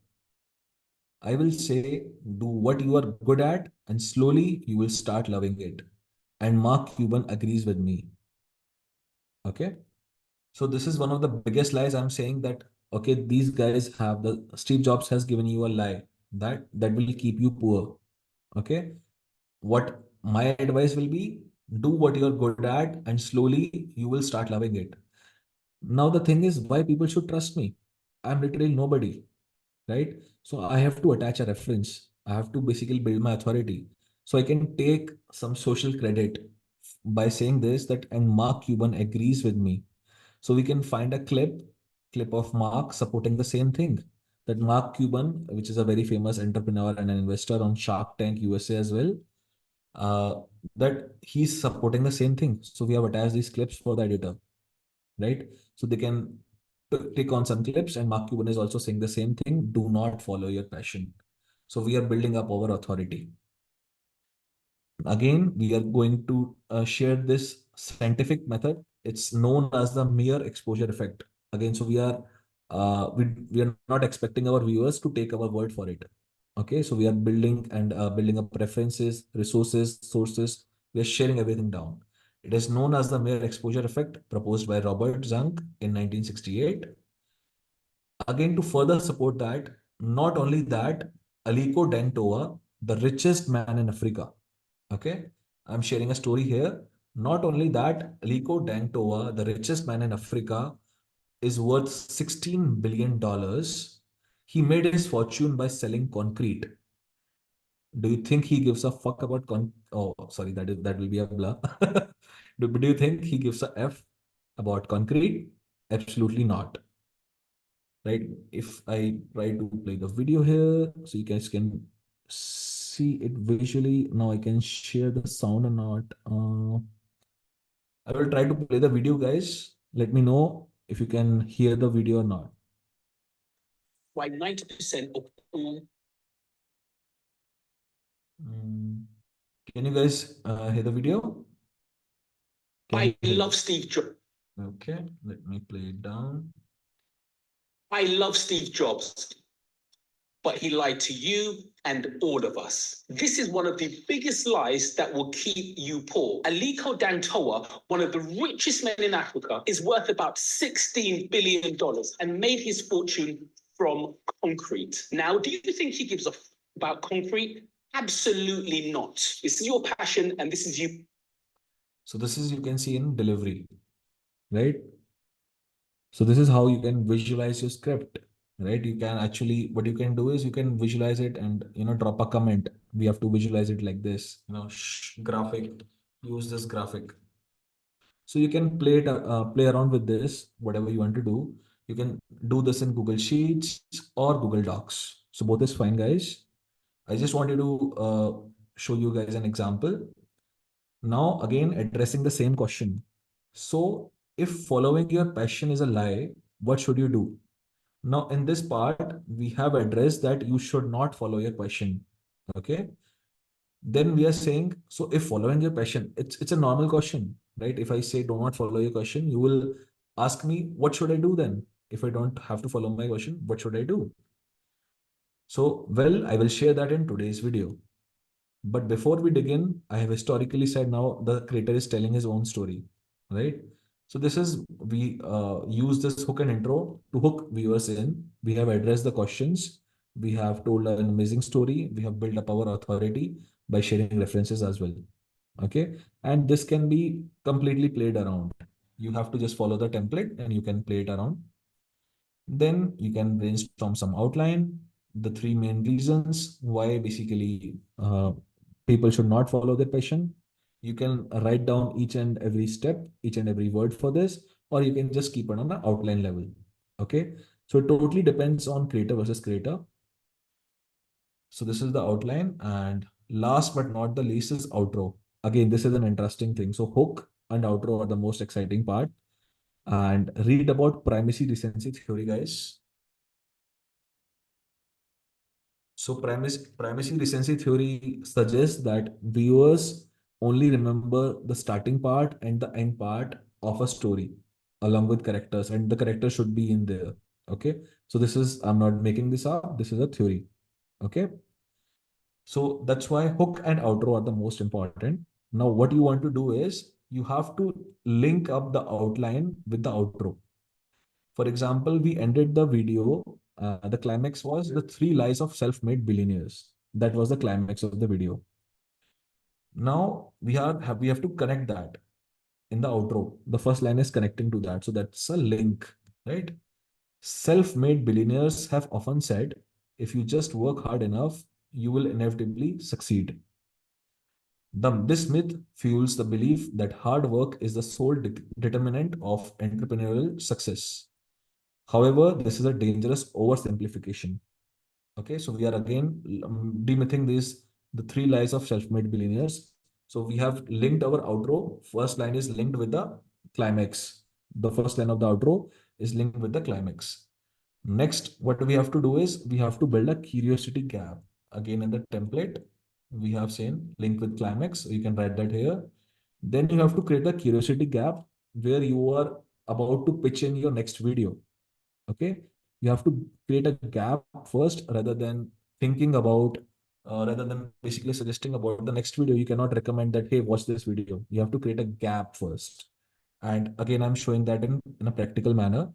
I will say, do what you are good at, and slowly you will start loving it. And Mark Cuban agrees with me. Okay. So this is one of the biggest lies. I'm saying that, okay, these guys have Steve Jobs has given you a lie that will keep you poor. Okay. What my advice will be, do what you're good at, and slowly you will start loving it. Now, the thing is, why people should trust me? I'm literally nobody, right? So I have to attach a reference. I have to basically build my authority. So I can take some social credit by saying this that, and Mark Cuban agrees with me. So we can find a clip of Mark supporting the same thing. That Mark Cuban, which is a very famous entrepreneur and an investor on Shark Tank USA as well, uh, that he's supporting the same thing. So we have attached these clips for the editor, right? So they can click on some clips, and Mark Cuban is also saying the same thing. Do not follow your passion. So we are building up our authority. Again, we are going to share this scientific method. It's known as the mere exposure effect. Again, so we are not expecting our viewers to take our word for it. Okay, so we are building and building up references, resources, sources. We are sharing everything down. It is known as the mere exposure effect proposed by Robert Zunk in 1968. Again, to further support that, not only that, Aliko Dantoa, the richest man in Africa. Okay, I'm sharing a story here. Not only that, Aliko Dantoa, the richest man in Africa, is worth $16 billion. He made his fortune by selling concrete. Do you think he gives a fuck about oh, sorry, that will be a blur. Do you think he gives a F about concrete? Absolutely not. Right? If I try to play the video here, so you guys can see it visually. Now I can share the sound or not. I will try to play the video, guys. Let me know if you can hear the video or not. Why 90% of all. Can you guys hear the video? I love Steve Jobs. Okay, let me play it down. I love Steve Jobs, but he lied to you and all of us. This is one of the biggest lies that will keep you poor. Aliko Dantoa, one of the richest men in Africa, is worth about $16 billion and made his fortune from concrete. Now, do you think he gives a about concrete? Absolutely not. This is your passion and this is you. So this is, you can see in delivery, right? So this is how you can visualize your script, right? You can actually, what you can do is you can visualize it and, drop a comment. We have to visualize it like this, graphic, use this graphic. So you can play around with this, whatever you want to do. You can do this in Google Sheets or Google Docs. So both is fine, guys. I just wanted to show you guys an example. Now, again, addressing the same question. So, if following your passion is a lie, what should you do? Now, in this part, we have addressed that you should not follow your passion. Okay. Then we are saying, so if following your passion, it's a normal question, right? If I say do not follow your passion, you will ask me, what should I do then? If I don't have to follow my passion, what should I do? So, well, I will share that in today's video. But before we begin, I have historically said now the creator is telling his own story, right? So this is, we use this hook and intro to hook viewers in. We have addressed the questions. We have told an amazing story. We have built up our authority by sharing references as well. Okay. And this can be completely played around. You have to just follow the template and you can play it around. Then you can brainstorm some outline, the three main reasons why basically people should not follow their passion. You can write down each and every step, each and every word for this, or you can just keep it on the outline level. Okay. So it totally depends on creator versus creator. So this is the outline, and last but not the least is outro. Again, this is an interesting thing. So hook and outro are the most exciting part. And read about primacy recency theory, guys. So primacy recency theory suggests that viewers only remember the starting part and the end part of a story along with characters, and the character should be in there. Okay. So this is, I'm not making this up. This is a theory. Okay. So that's why hook and outro are the most important. Now, what you want to do is you have to link up the outline with the outro. For example, we ended the video. The climax was the three lies of self-made billionaires. That was the climax of the video. Now we have to connect that in the outro. The first line is connecting to that. So that's a link, right? Self-made billionaires have often said, if you just work hard enough, you will inevitably succeed. This myth fuels the belief that hard work is the sole determinant of entrepreneurial success. However, this is a dangerous oversimplification. Okay, so we are again demything the three lies of self-made billionaires. So we have linked our outro. First line is linked with the climax. The first line of the outro is linked with the climax. Next, what we have to do is we have to build a curiosity gap. Again, in the template, we have seen link with climax. So you can write that here. Then you have to create a curiosity gap where you are about to pitch in your next video. Okay. You have to create a gap first rather than thinking about, rather than basically suggesting about the next video, you cannot recommend that, hey, watch this video. You have to create a gap first. And again, I'm showing that in a practical manner.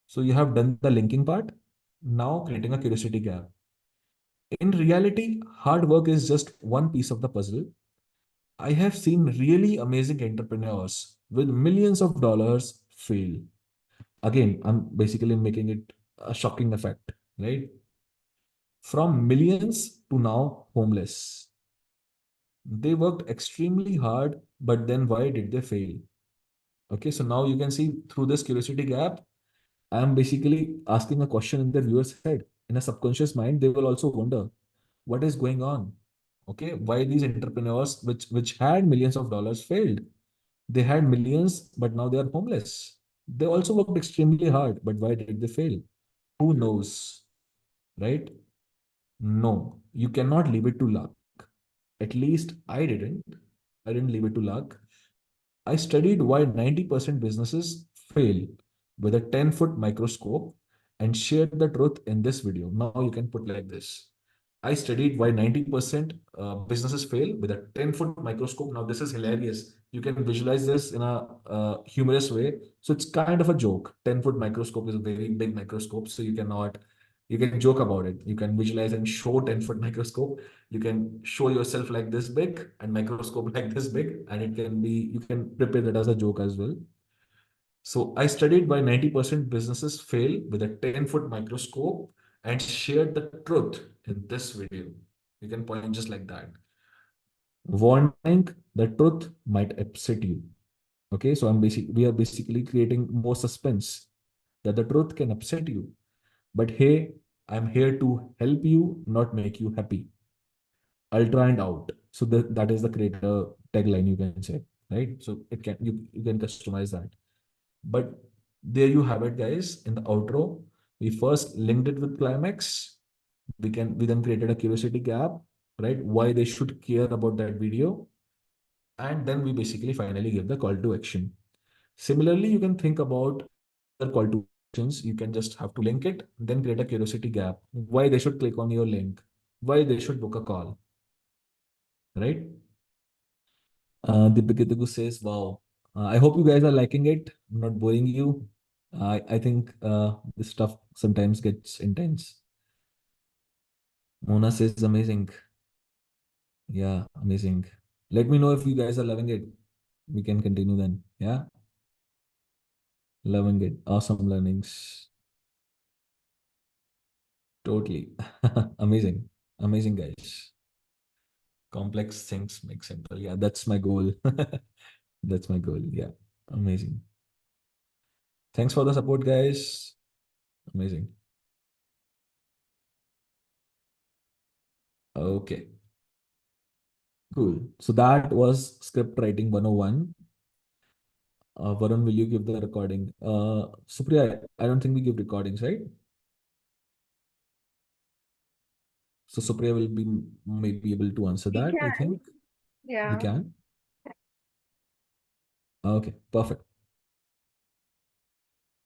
So you have done the linking part, now creating a curiosity gap. In reality, hard work is just one piece of the puzzle. I have seen really amazing entrepreneurs with millions of dollars fail. Again, I'm basically making it a shocking effect, right? From millions to now homeless. They worked extremely hard, but then why did they fail? Okay, so now you can see through this curiosity gap, I'm basically asking a question in the viewer's head. In a subconscious mind, they will also wonder what is going on. Okay, why these entrepreneurs, which had millions of dollars, failed? They had millions, but now they are homeless. They also worked extremely hard, but why did they fail? Who knows, right? No, you cannot leave it to luck. At least I didn't. I didn't leave it to luck. I studied why 90% businesses fail with a 10-foot microscope and shared the truth in this video. Now you can put like this. I studied why 90% businesses fail with a 10-foot microscope. Now, this is hilarious. You can visualize this in a humorous way. So, it's kind of a joke. 10-foot microscope is a very big microscope. So, you can joke about it. You can visualize and show 10-foot microscope. You can show yourself like this big and microscope like this big. And it can be, you can prepare that as a joke as well. So I studied why 90% businesses fail with a 10-foot microscope and shared the truth in this video. You can point just like that. Warning, the truth might upset you. Okay, so we are basically creating more suspense that the truth can upset you. But hey, I'm here to help you, not make you happy. Ultra and out. So that is the creator tagline, you can say, right? So you can customize that. But there you have it, guys. In the outro, we first linked it with climax. We then created a curiosity gap, right? Why they should care about that video, and then we basically finally give the call to action. Similarly, you can think about other call to actions. You can just have to link it, then create a curiosity gap. Why they should click on your link? Why they should book a call, right? Deepika says, "Wow, I hope you guys are liking it. I'm not boring you. I think this stuff sometimes gets intense." Mona says, "Amazing. Yeah, amazing. Let me know if you guys are loving it. We can continue then. Yeah, loving it. Awesome learnings. Totally. Amazing. Amazing, guys. Complex things make simple. Yeah, that's my goal. That's my goal. Yeah, amazing. Thanks for the support, guys. Amazing. Okay. Cool. So that was script writing 101. Varun, will you give the recording? Supriya, I don't think we give recordings, right? So Supriya will be maybe able to answer We that, I can. think. We Yeah. can. Okay, perfect.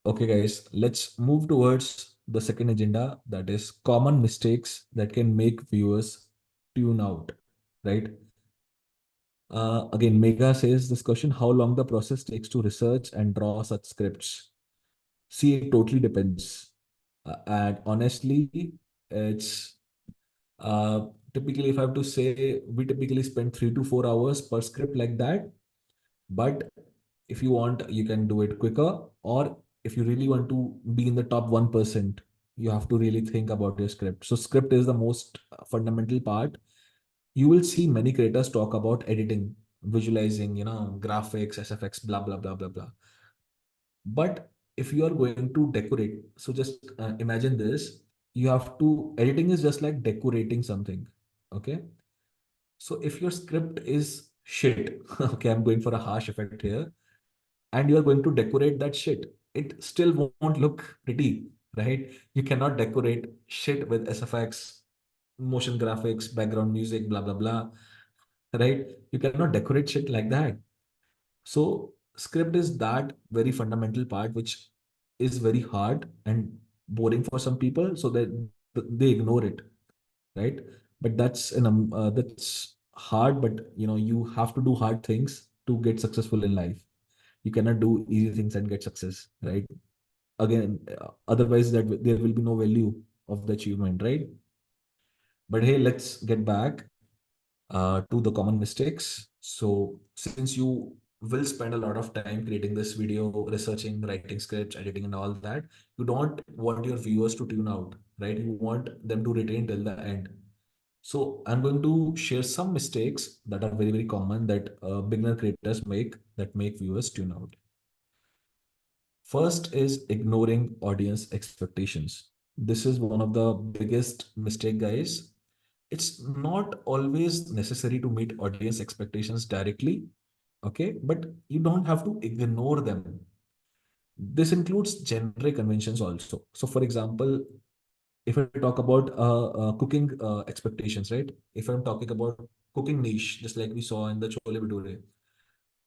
Okay, guys, let's move towards the second agenda, that is common mistakes that can make viewers tune out, right? Again, Megha says this question, how long the process takes to research and draw such scripts? See, it totally depends. And honestly, it's typically, if I have to say, we typically spend 3 to 4 hours per script like that. But if you want, you can do it quicker. Or if you really want to be in the top 1%, you have to really think about your script. So, script is the most fundamental part. You will see many creators talk about editing, visualizing, graphics, SFX, blah, blah, blah, blah, blah. But if you are going to decorate, so just imagine this, you have to, editing is just like decorating something. Okay. So if your script is shit, okay, I'm going for a harsh effect here, and you're going to decorate that shit, it still won't look pretty, right? You cannot decorate shit with SFX, motion graphics, background music, blah, blah, blah, right? You cannot decorate shit like that. So script is that very fundamental part, which is very hard and boring for some people, so that they ignore it. right? But that's hard, but you have to do hard things to get successful in life. You cannot do easy things and get success, right? Again, otherwise there will be no value of the achievement, right? But hey, let's get back to the common mistakes. So since you will spend a lot of time creating this video, researching, writing scripts, editing, and all that, you don't want your viewers to tune out, right? You want them to retain till the end. So I'm going to share some mistakes that are very, very common that beginner creators make that make viewers tune out. First is ignoring audience expectations. This is one of the biggest mistake, guys. It's not always necessary to meet audience expectations directly, okay? But you don't have to ignore them. This includes genre conventions also. So, for example, if I talk about cooking expectations, right? If I'm talking about cooking niche, just like we saw in the Chole Bhature,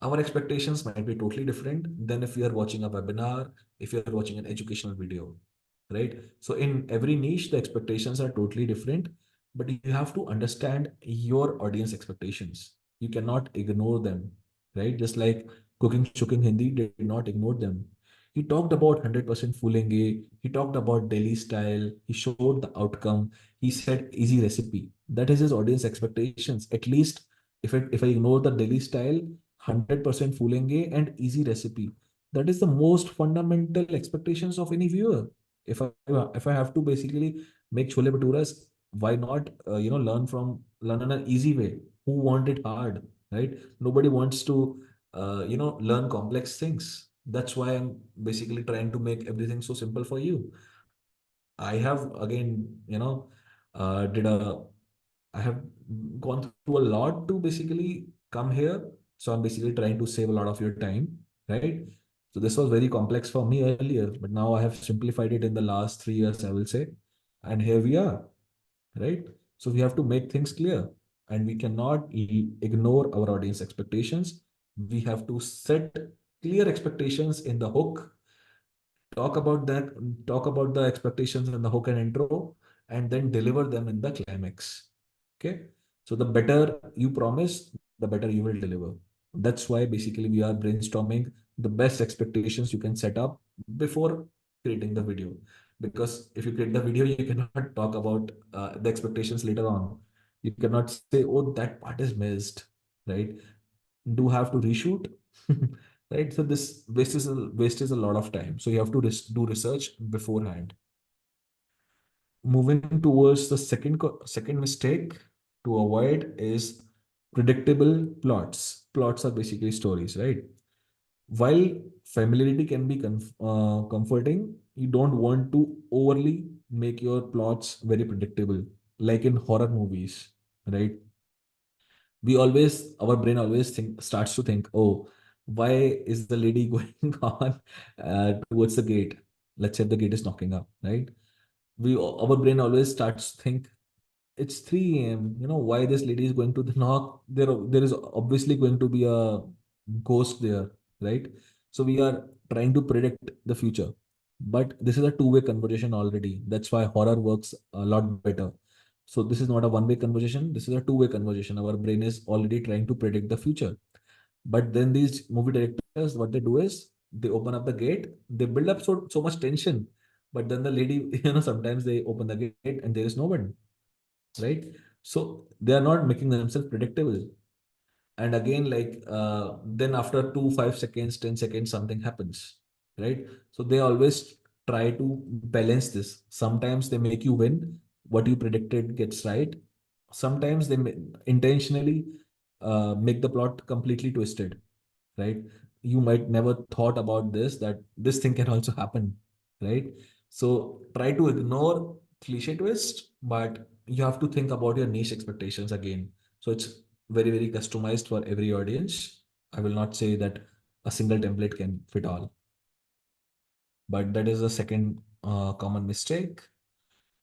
our expectations might be totally different than if we are watching a webinar, if you're watching an educational video, right? So in every niche, the expectations are totally different, but you have to understand your audience expectations. You cannot ignore them, right? Just like cooking Shuking Hindi did not ignore them. He talked about 100% Fulenge. He talked about Delhi style. He showed the outcome. He said easy recipe. That is his audience expectations. At least if I ignore the Delhi style, 100% Fulenge and easy recipe. That is the most fundamental expectations of any viewer. If I have to basically make chole bhaturas, why not learn in an easy way? Who want it hard, right? Nobody wants to learn complex things. That's why I'm basically trying to make everything so simple for you. I have again, did a I have gone through a lot to basically come here. So I'm basically trying to save a lot of your time, right? So this was very complex for me earlier, but now I have simplified it in the last 3 years, I will say. And here we are, right? So we have to make things clear and we cannot ignore our audience expectations. We have to set clear expectations in the hook, talk about that, talk about the expectations in the hook and intro, and then deliver them in the climax. Okay. So the better you promise, the better you will deliver. That's why basically we are brainstorming the best expectations you can set up before creating the video. Because if you create the video, you cannot talk about the expectations later on. You cannot say, oh, that part is missed, right? Do have to reshoot, right? So this wastes a lot of time. So you have to do research beforehand. Moving towards the second mistake to avoid is predictable plots. Plots are basically stories, right? While familiarity can be comforting, you don't want to overly make your plots very predictable, like in horror movies, right? Our brain always starts to think, oh, why is the lady going on towards the gate? Let's say the gate is knocking up, right? Our brain always starts to think it's 3 a.m. Why this lady is going to the knock? There is obviously going to be a ghost there, right? So we are trying to predict the future. But this is a two-way conversation already. That's why horror works a lot better. So this is not a one-way conversation. This is a two-way conversation. Our brain is already trying to predict the future. But then these movie directors, what they do is they open up the gate, they build up so much tension. But then the lady, sometimes they open the gate and there is no one, right? So they are not making themselves predictable. And again, like then after 2 5 seconds 10 seconds something happens, right? So they always try to balance this. Sometimes they make you win, what you predicted gets right. Sometimes they intentionally make the plot completely twisted, right? You might never thought about this, that this thing can also happen, right? So try to ignore cliche twist, but you have to think about your niche expectations again. So it's very, very customized for every audience. I will not say that a single template can fit all, but that is the second common mistake.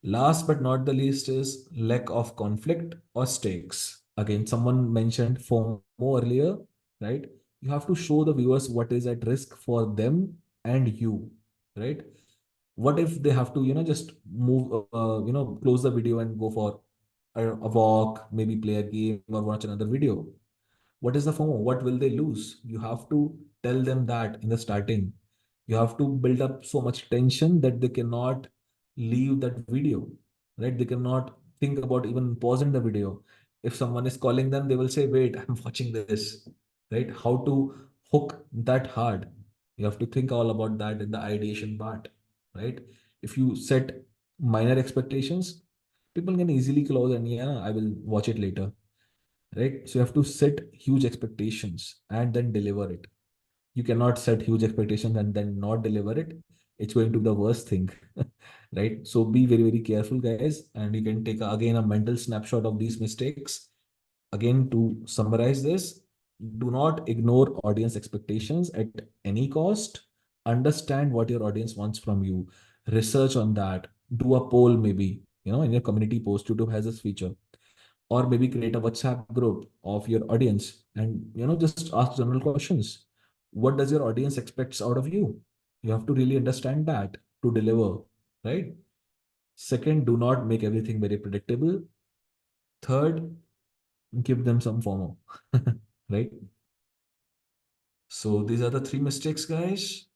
Last but not the least is lack of conflict or stakes. Again, someone mentioned FOMO earlier, right? You have to show the viewers what is at risk for them and you, right? What if they have to, just move, close the video and go for a walk, maybe play a game or watch another video. What is the FOMO? What will they lose? You have to tell them that in the starting. You have to build up so much tension that they cannot leave that video, right? They cannot think about even pausing the video. If someone is calling them, they will say, wait, I'm watching this, right? How to hook that hard? You have to think all about that in the ideation part, right? If you set minor expectations, people can easily close and yeah, I will watch it later, right? So you have to set huge expectations and then deliver it. You cannot set huge expectations and then not deliver it. It's going to be the worst thing, right? So be very, very careful, guys. And you can take again a mental snapshot of these mistakes. Again, to summarize this, do not ignore audience expectations at any cost. Understand what your audience wants from you. Research on that. Do a poll, maybe, in your community post. YouTube has this feature, or maybe create a WhatsApp group of your audience and just ask general questions. What does your audience expects out of you? You have to really understand that to deliver, right? Second, do not make everything very predictable. Third, give them some FOMO, right? So these are the three mistakes, guys.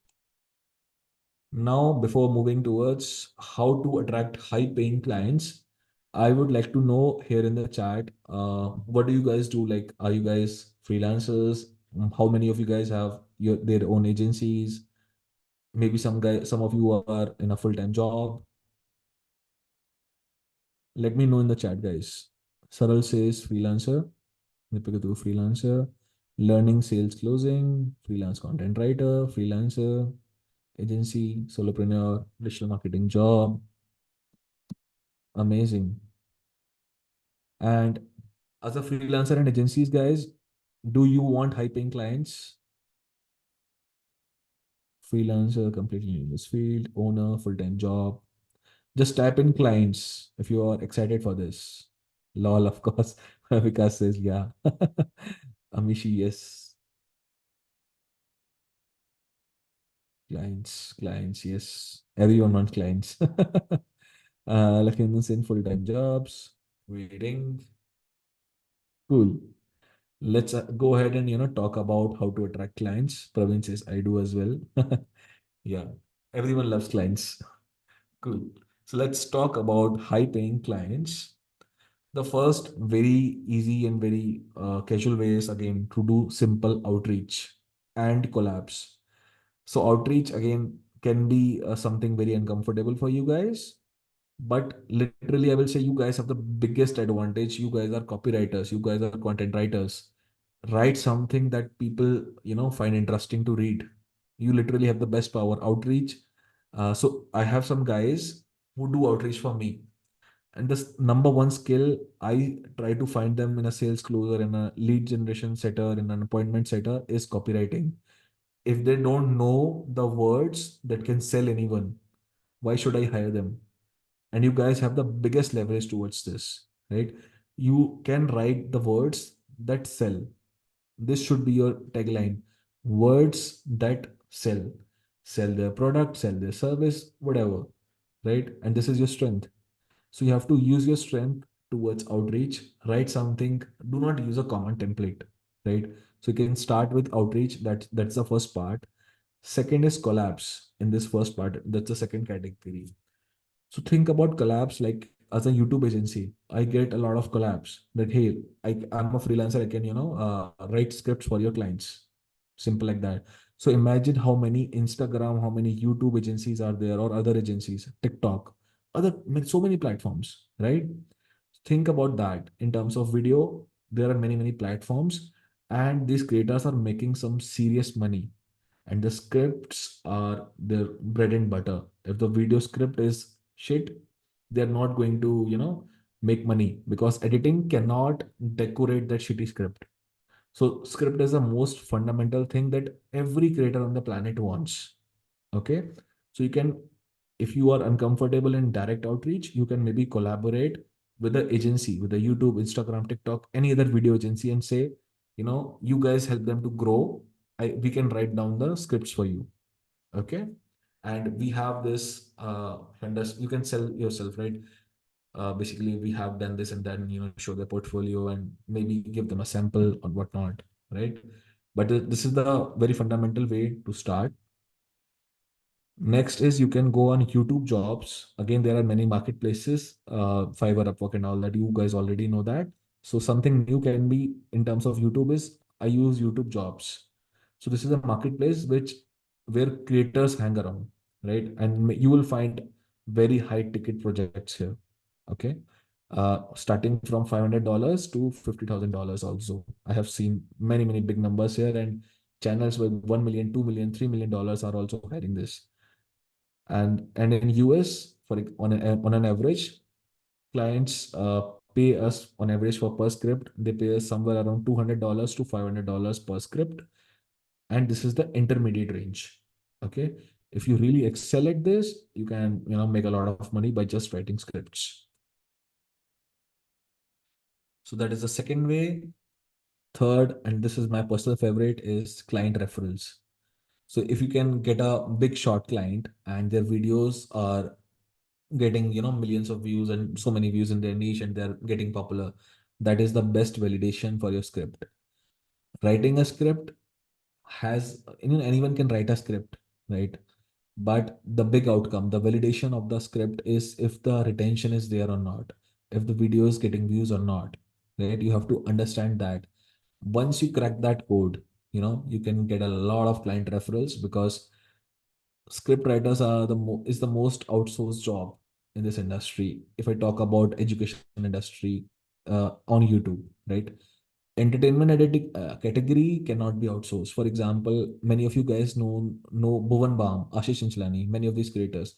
Now, before moving towards how to attract high paying clients, I would like to know here in the chat, what do you guys do? Like, are you guys freelancers? How many of you guys have their own agencies? Maybe some of you are in a full-time job. Let me know in the chat, guys. Saral says freelancer. Deepika do freelancer. Learning sales closing, freelance content writer, freelancer, agency, solopreneur, digital marketing job. Amazing. And as a freelancer and agencies, guys, do you want high paying clients? Freelancer, completely in this field, owner, full time job. Just type in clients if you are excited for this. Lol, of course. Vikas says, yeah. Amishi, yes. Clients, yes. Everyone wants clients. Lakshman in full time jobs, reading. Cool. Let's go ahead and talk about how to attract clients. Praveen says I do as well. Yeah, everyone loves clients. Cool. So let's talk about high paying clients. The first very easy and very casual way is again to do simple outreach and collabs. So outreach again can be something very uncomfortable for you guys, but literally I will say you guys have the biggest advantage. You guys are copywriters, you guys are content writers. Write something that people find interesting to read. You literally have the best power. Outreach, so I have some guys who do outreach for me, and this number one skill, I try to find them in a sales closer, in a lead generation setter, in an appointment setter, is copywriting. If they don't know the words that can sell anyone, why should I hire them? And you guys have the biggest leverage towards this, right? You can write the words that sell. This should be your tagline. Words that sell. Sell their product, sell their service, whatever, right? And this is your strength. So you have to use your strength towards outreach. Write something. Do not use a common template, right? So you can start with outreach. That's the first part. Second is collapse. In this first part, that's the second category. So think about collabs like as a YouTube agency. I get a lot of collabs that, hey, I'm a freelancer. I can, write scripts for your clients. Simple like that. So imagine how many Instagram, how many YouTube agencies are there, or other agencies, TikTok, so many platforms, right? Think about that in terms of video. There are many, many platforms, and these creators are making some serious money, and the scripts are their bread and butter. If the video script is shit, they're not going to make money, because editing cannot decorate that shitty script. So script is the most fundamental thing that every creator on the planet wants. Okay, so you can, if you are uncomfortable in direct outreach, you can maybe collaborate with the agency, with the YouTube, Instagram, TikTok, any other video agency, and say, you guys help them to grow. We can write down the scripts for you. Okay, and we have this, you can sell yourself, right? Basically we have done this, and then show their portfolio and maybe give them a sample or whatnot, right? But this is the very fundamental way to start. Next is you can go on YouTube jobs. Again, there are many marketplaces, Fiverr, Upwork, and all that. You guys already know that. So something new can be in terms of YouTube is I use YouTube jobs. So this is a marketplace where creators hang around, right? And you will find very high ticket projects here. Okay. Starting from $500 to $50,000 also. I have seen many big numbers here, and channels with 1 million, 2 million, $3 million are also hiring this. And in US, on an average, clients pay us on average for per script. They pay us somewhere around $200 to $500 per script, and this is the intermediate range. Okay, if you really excel at this, you can make a lot of money by just writing scripts. So that is the second way. Third, and this is my personal favorite, is client referrals. So if you can get a big short client and their videos are getting millions of views and so many views in their niche, and they're getting popular, that is the best validation for your script. Writing a script has anyone can write a script, right? But the big outcome, the validation of the script, is if the retention is there or not, if the video is getting views or not, right? You have to understand that. Once you crack that code, you can get a lot of client referrals, because script writers are is the most outsourced job in this industry. If I talk about education industry, on YouTube, right? Entertainment editing category cannot be outsourced. For example, many of you guys know Bhuvan Bam, Ashish Inchlani, many of these creators.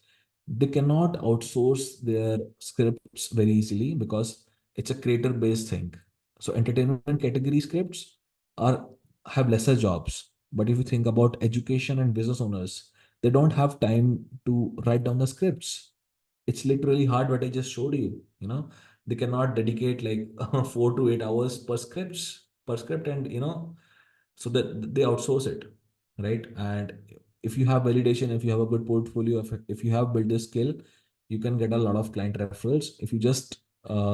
They cannot outsource their scripts very easily because it's a creator based thing. So entertainment category scripts are have lesser jobs. But if you think about education and business owners, they don't have time to write down the scripts. It's literally hard what I just showed you. They cannot dedicate like 4 to 8 hours per script, and so that they outsource it, right? And if you have validation, if you have a good portfolio, if you have built this skill, you can get a lot of client referrals. If you just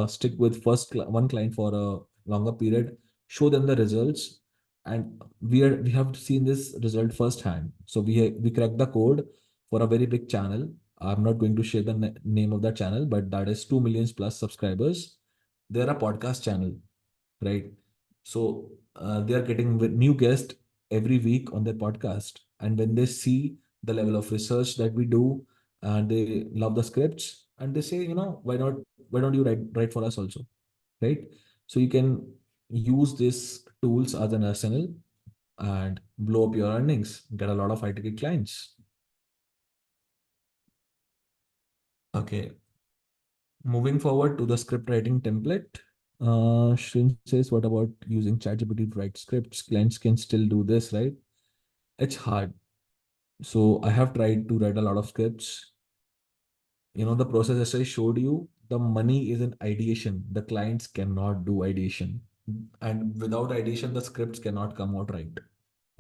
stick with one client for a longer period, show them the results, and we have seen this result firsthand. So we cracked the code for a very big channel. I'm not going to share the name of that channel, but that is 2 million plus subscribers. They're a podcast channel, right? So they are getting with new guests every week on their podcast, and when they see the level of research that we do, and they love the scripts, and they say, why don't you write for us also, right? So you can use these tools as an arsenal and blow up your earnings, get a lot of high ticket clients. Okay, moving forward to the script writing template. Shin says, what about using ChatGPT to write scripts? Clients can still do this, right? It's hard. So I have tried to write a lot of scripts. The process as I showed you, the money is in ideation. The clients cannot do ideation. And without ideation, the scripts cannot come out right.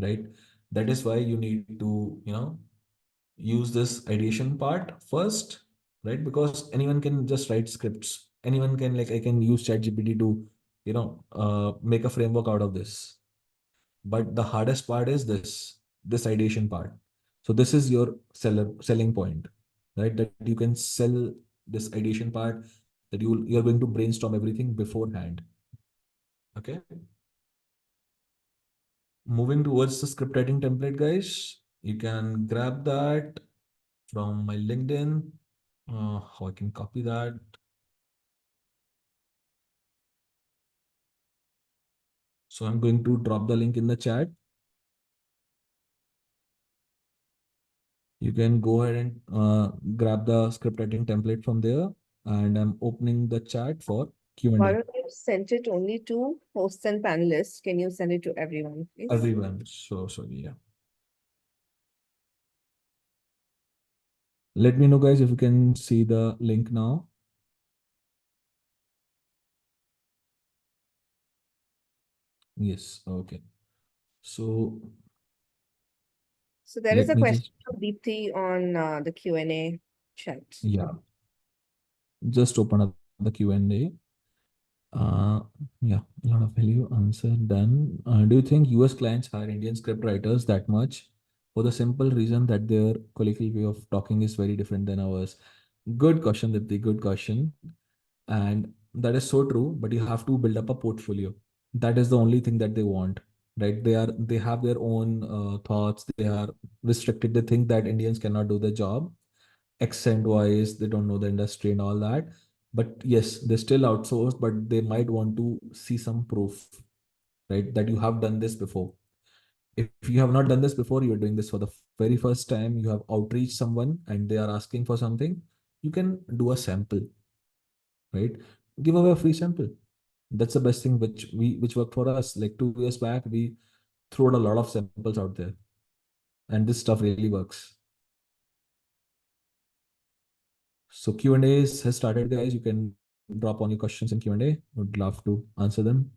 Right. That is why you need to, use this ideation part first, right? Because anyone can just write scripts. Anyone can, like, I can use ChatGPT to, make a framework out of this. But the hardest part is this ideation part. So this is your selling point, right? That you can sell this ideation part, that you're going to brainstorm everything beforehand. Okay. Moving towards the script writing template, guys. You can grab that from my LinkedIn. How I can copy that. So I'm going to drop the link in the chat. You can go ahead and grab the script writing template from there. And I'm opening the chat for Q&A. Varun, you sent it only to hosts and panelists. Can you send it to everyone, please? Everyone. So sorry. Yeah. Let me know, guys, if you can see the link now. Yes. Okay. So So there is let a me question just, from Deepthi on the Q&A chat. yeah, just open up the chat. the Q&A. Yeah, a lot of value answer done. Do you think US clients hire Indian script writers that much? For the simple reason that their colloquial way of talking is very different than ours. Good question, Dipti, good question. And that is so true, but you have to build up a portfolio. That is the only thing that they want, right? They have their own thoughts. They are restricted. They think that Indians cannot do the job accent wise, they don't know the industry and all that. But yes, they still outsource, but they might want to see some proof, right, that you have done this before. If you have not done this before, you're doing this for the very first time, you have outreach someone and they are asking for something, you can do a sample, right? Give away a free sample. That's the best thing which worked for us. Like 2 years back, we threw out a lot of samples out there, and this stuff really works. So Q&A has started, guys. You can drop on your questions in Q&A. Would love to answer them.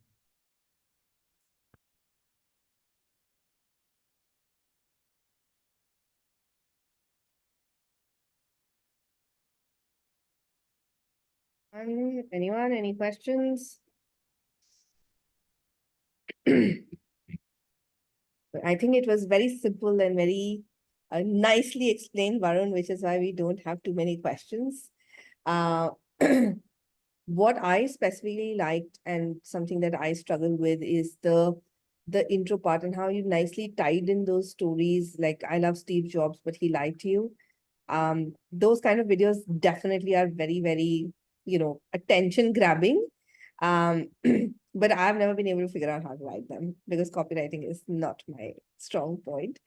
Anyone, any questions? I think it was very simple and very nicely explained, Varun, which is why we don't have too many questions. Uh, what I specifically liked and something that I struggled with is the intro part and how you nicely tied in those stories. Like, I love Steve Jobs, but he lied to you. Those kind of videos definitely are very, very, attention grabbing. Um, but I've never been able to figure out how to write them because copywriting is not my strong point.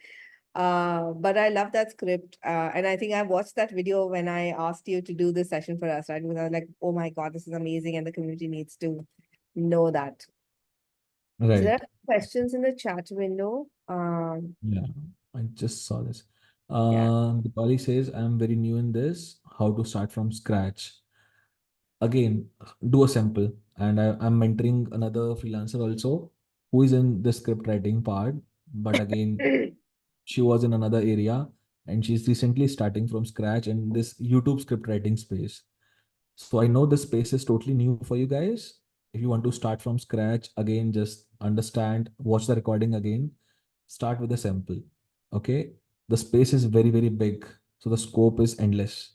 But I love that script. And I think I watched that video when I asked you to do this session for us, right? Because I was like, oh my God, this is amazing. And the community needs to know that. So there Right. are questions in the chat window. Yeah. I just saw this. Yeah. The Polly says, I'm very new in this. How to start from scratch. Again, do a sample. And I'm mentoring another freelancer also who is in the script writing part. But again, she was in another area and she's recently starting from scratch in this YouTube script writing space. So I know this space is totally new for you guys. If you want to start from scratch, again, just understand, watch the recording again, start with a sample. Okay. The space is very, very big. So the scope is endless.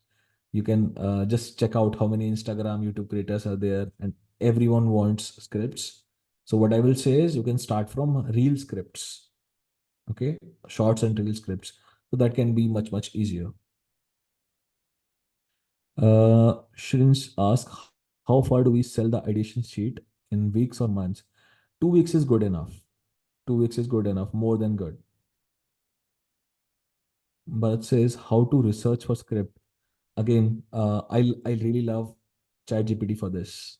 You can just check out how many Instagram, YouTube creators are there, and everyone wants scripts. So what I will say is you can start from reel scripts. Okay. Shorts and reel scripts. So that can be much, much easier. Shrin's ask, how far do we sell the ideation sheet in weeks or months? 2 weeks is good enough. 2 weeks is good enough, more than good. But it says how to research for script. Again, I really love ChatGPT for this.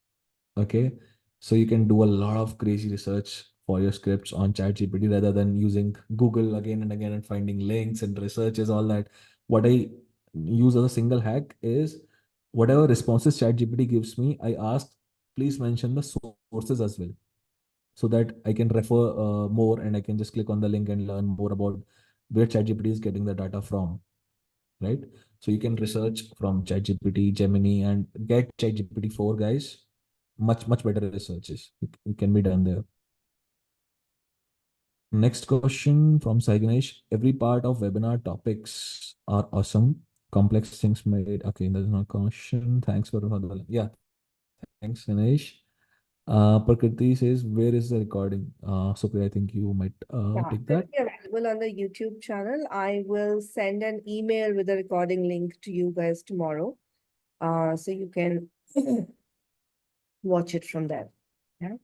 Okay, so you can do a lot of crazy research for your scripts on ChatGPT rather than using Google again and again and finding links and researches, all that. What I use as a single hack is whatever responses ChatGPT gives me, I ask, please mention the sources as well, so that I can refer more and I can just click on the link and learn more about where ChatGPT is getting the data from, right? So you can research from ChatGPT, Gemini, and get ChatGPT 4, guys. Much, much better researches. It can be done there. Next question from Ganesh. Every part of webinar topics are awesome. Complex things made. Okay, there's no question. Thanks for the yeah. Thanks, Ganesh. Prakriti says, where is the recording? Supriya, I think you might Yeah, take so it'll that. be available on the YouTube channel. I will send an email with a recording link to you guys tomorrow. So you can watch it from there. Yeah.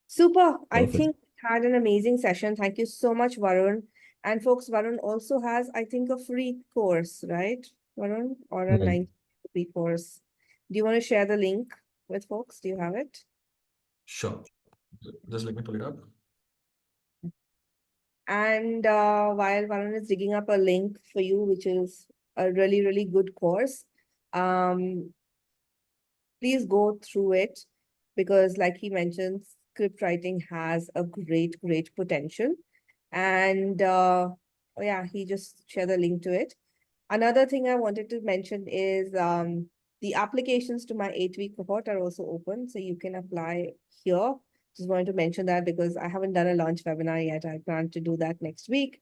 Super. I Perfect. think we had an amazing session. Thank you so much, Varun. And folks, Varun also has, I think, a free course, right, Varun? Or a Right. 90 rupee course. Do you want to share the link with folks? Do you have it? Sure. Just let me pull it up. And while Varun is digging up a link for you, which is a really, really good course, um, please go through it because, like he mentioned, script writing has a great, great potential. And oh yeah, he just shared the link to it. Another thing I wanted to mention is The applications to my 8-week cohort are also open, so you can apply here. Just wanted to mention that because I haven't done a launch webinar yet. I plan to do that next week.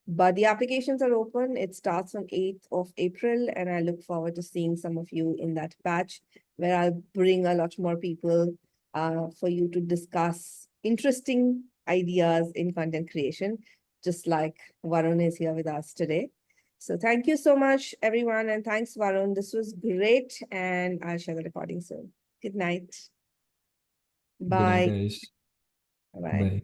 But the applications are open. It starts on 8th of April, and I look forward to seeing some of you in that batch where I'll bring a lot more people for you to discuss interesting ideas in content creation, just like Varun is here with us today. So thank you so much, everyone, and thanks, Varun. This was great, and I'll share the recording soon. Good night. Good night, Bye. guys. Bye. Bye.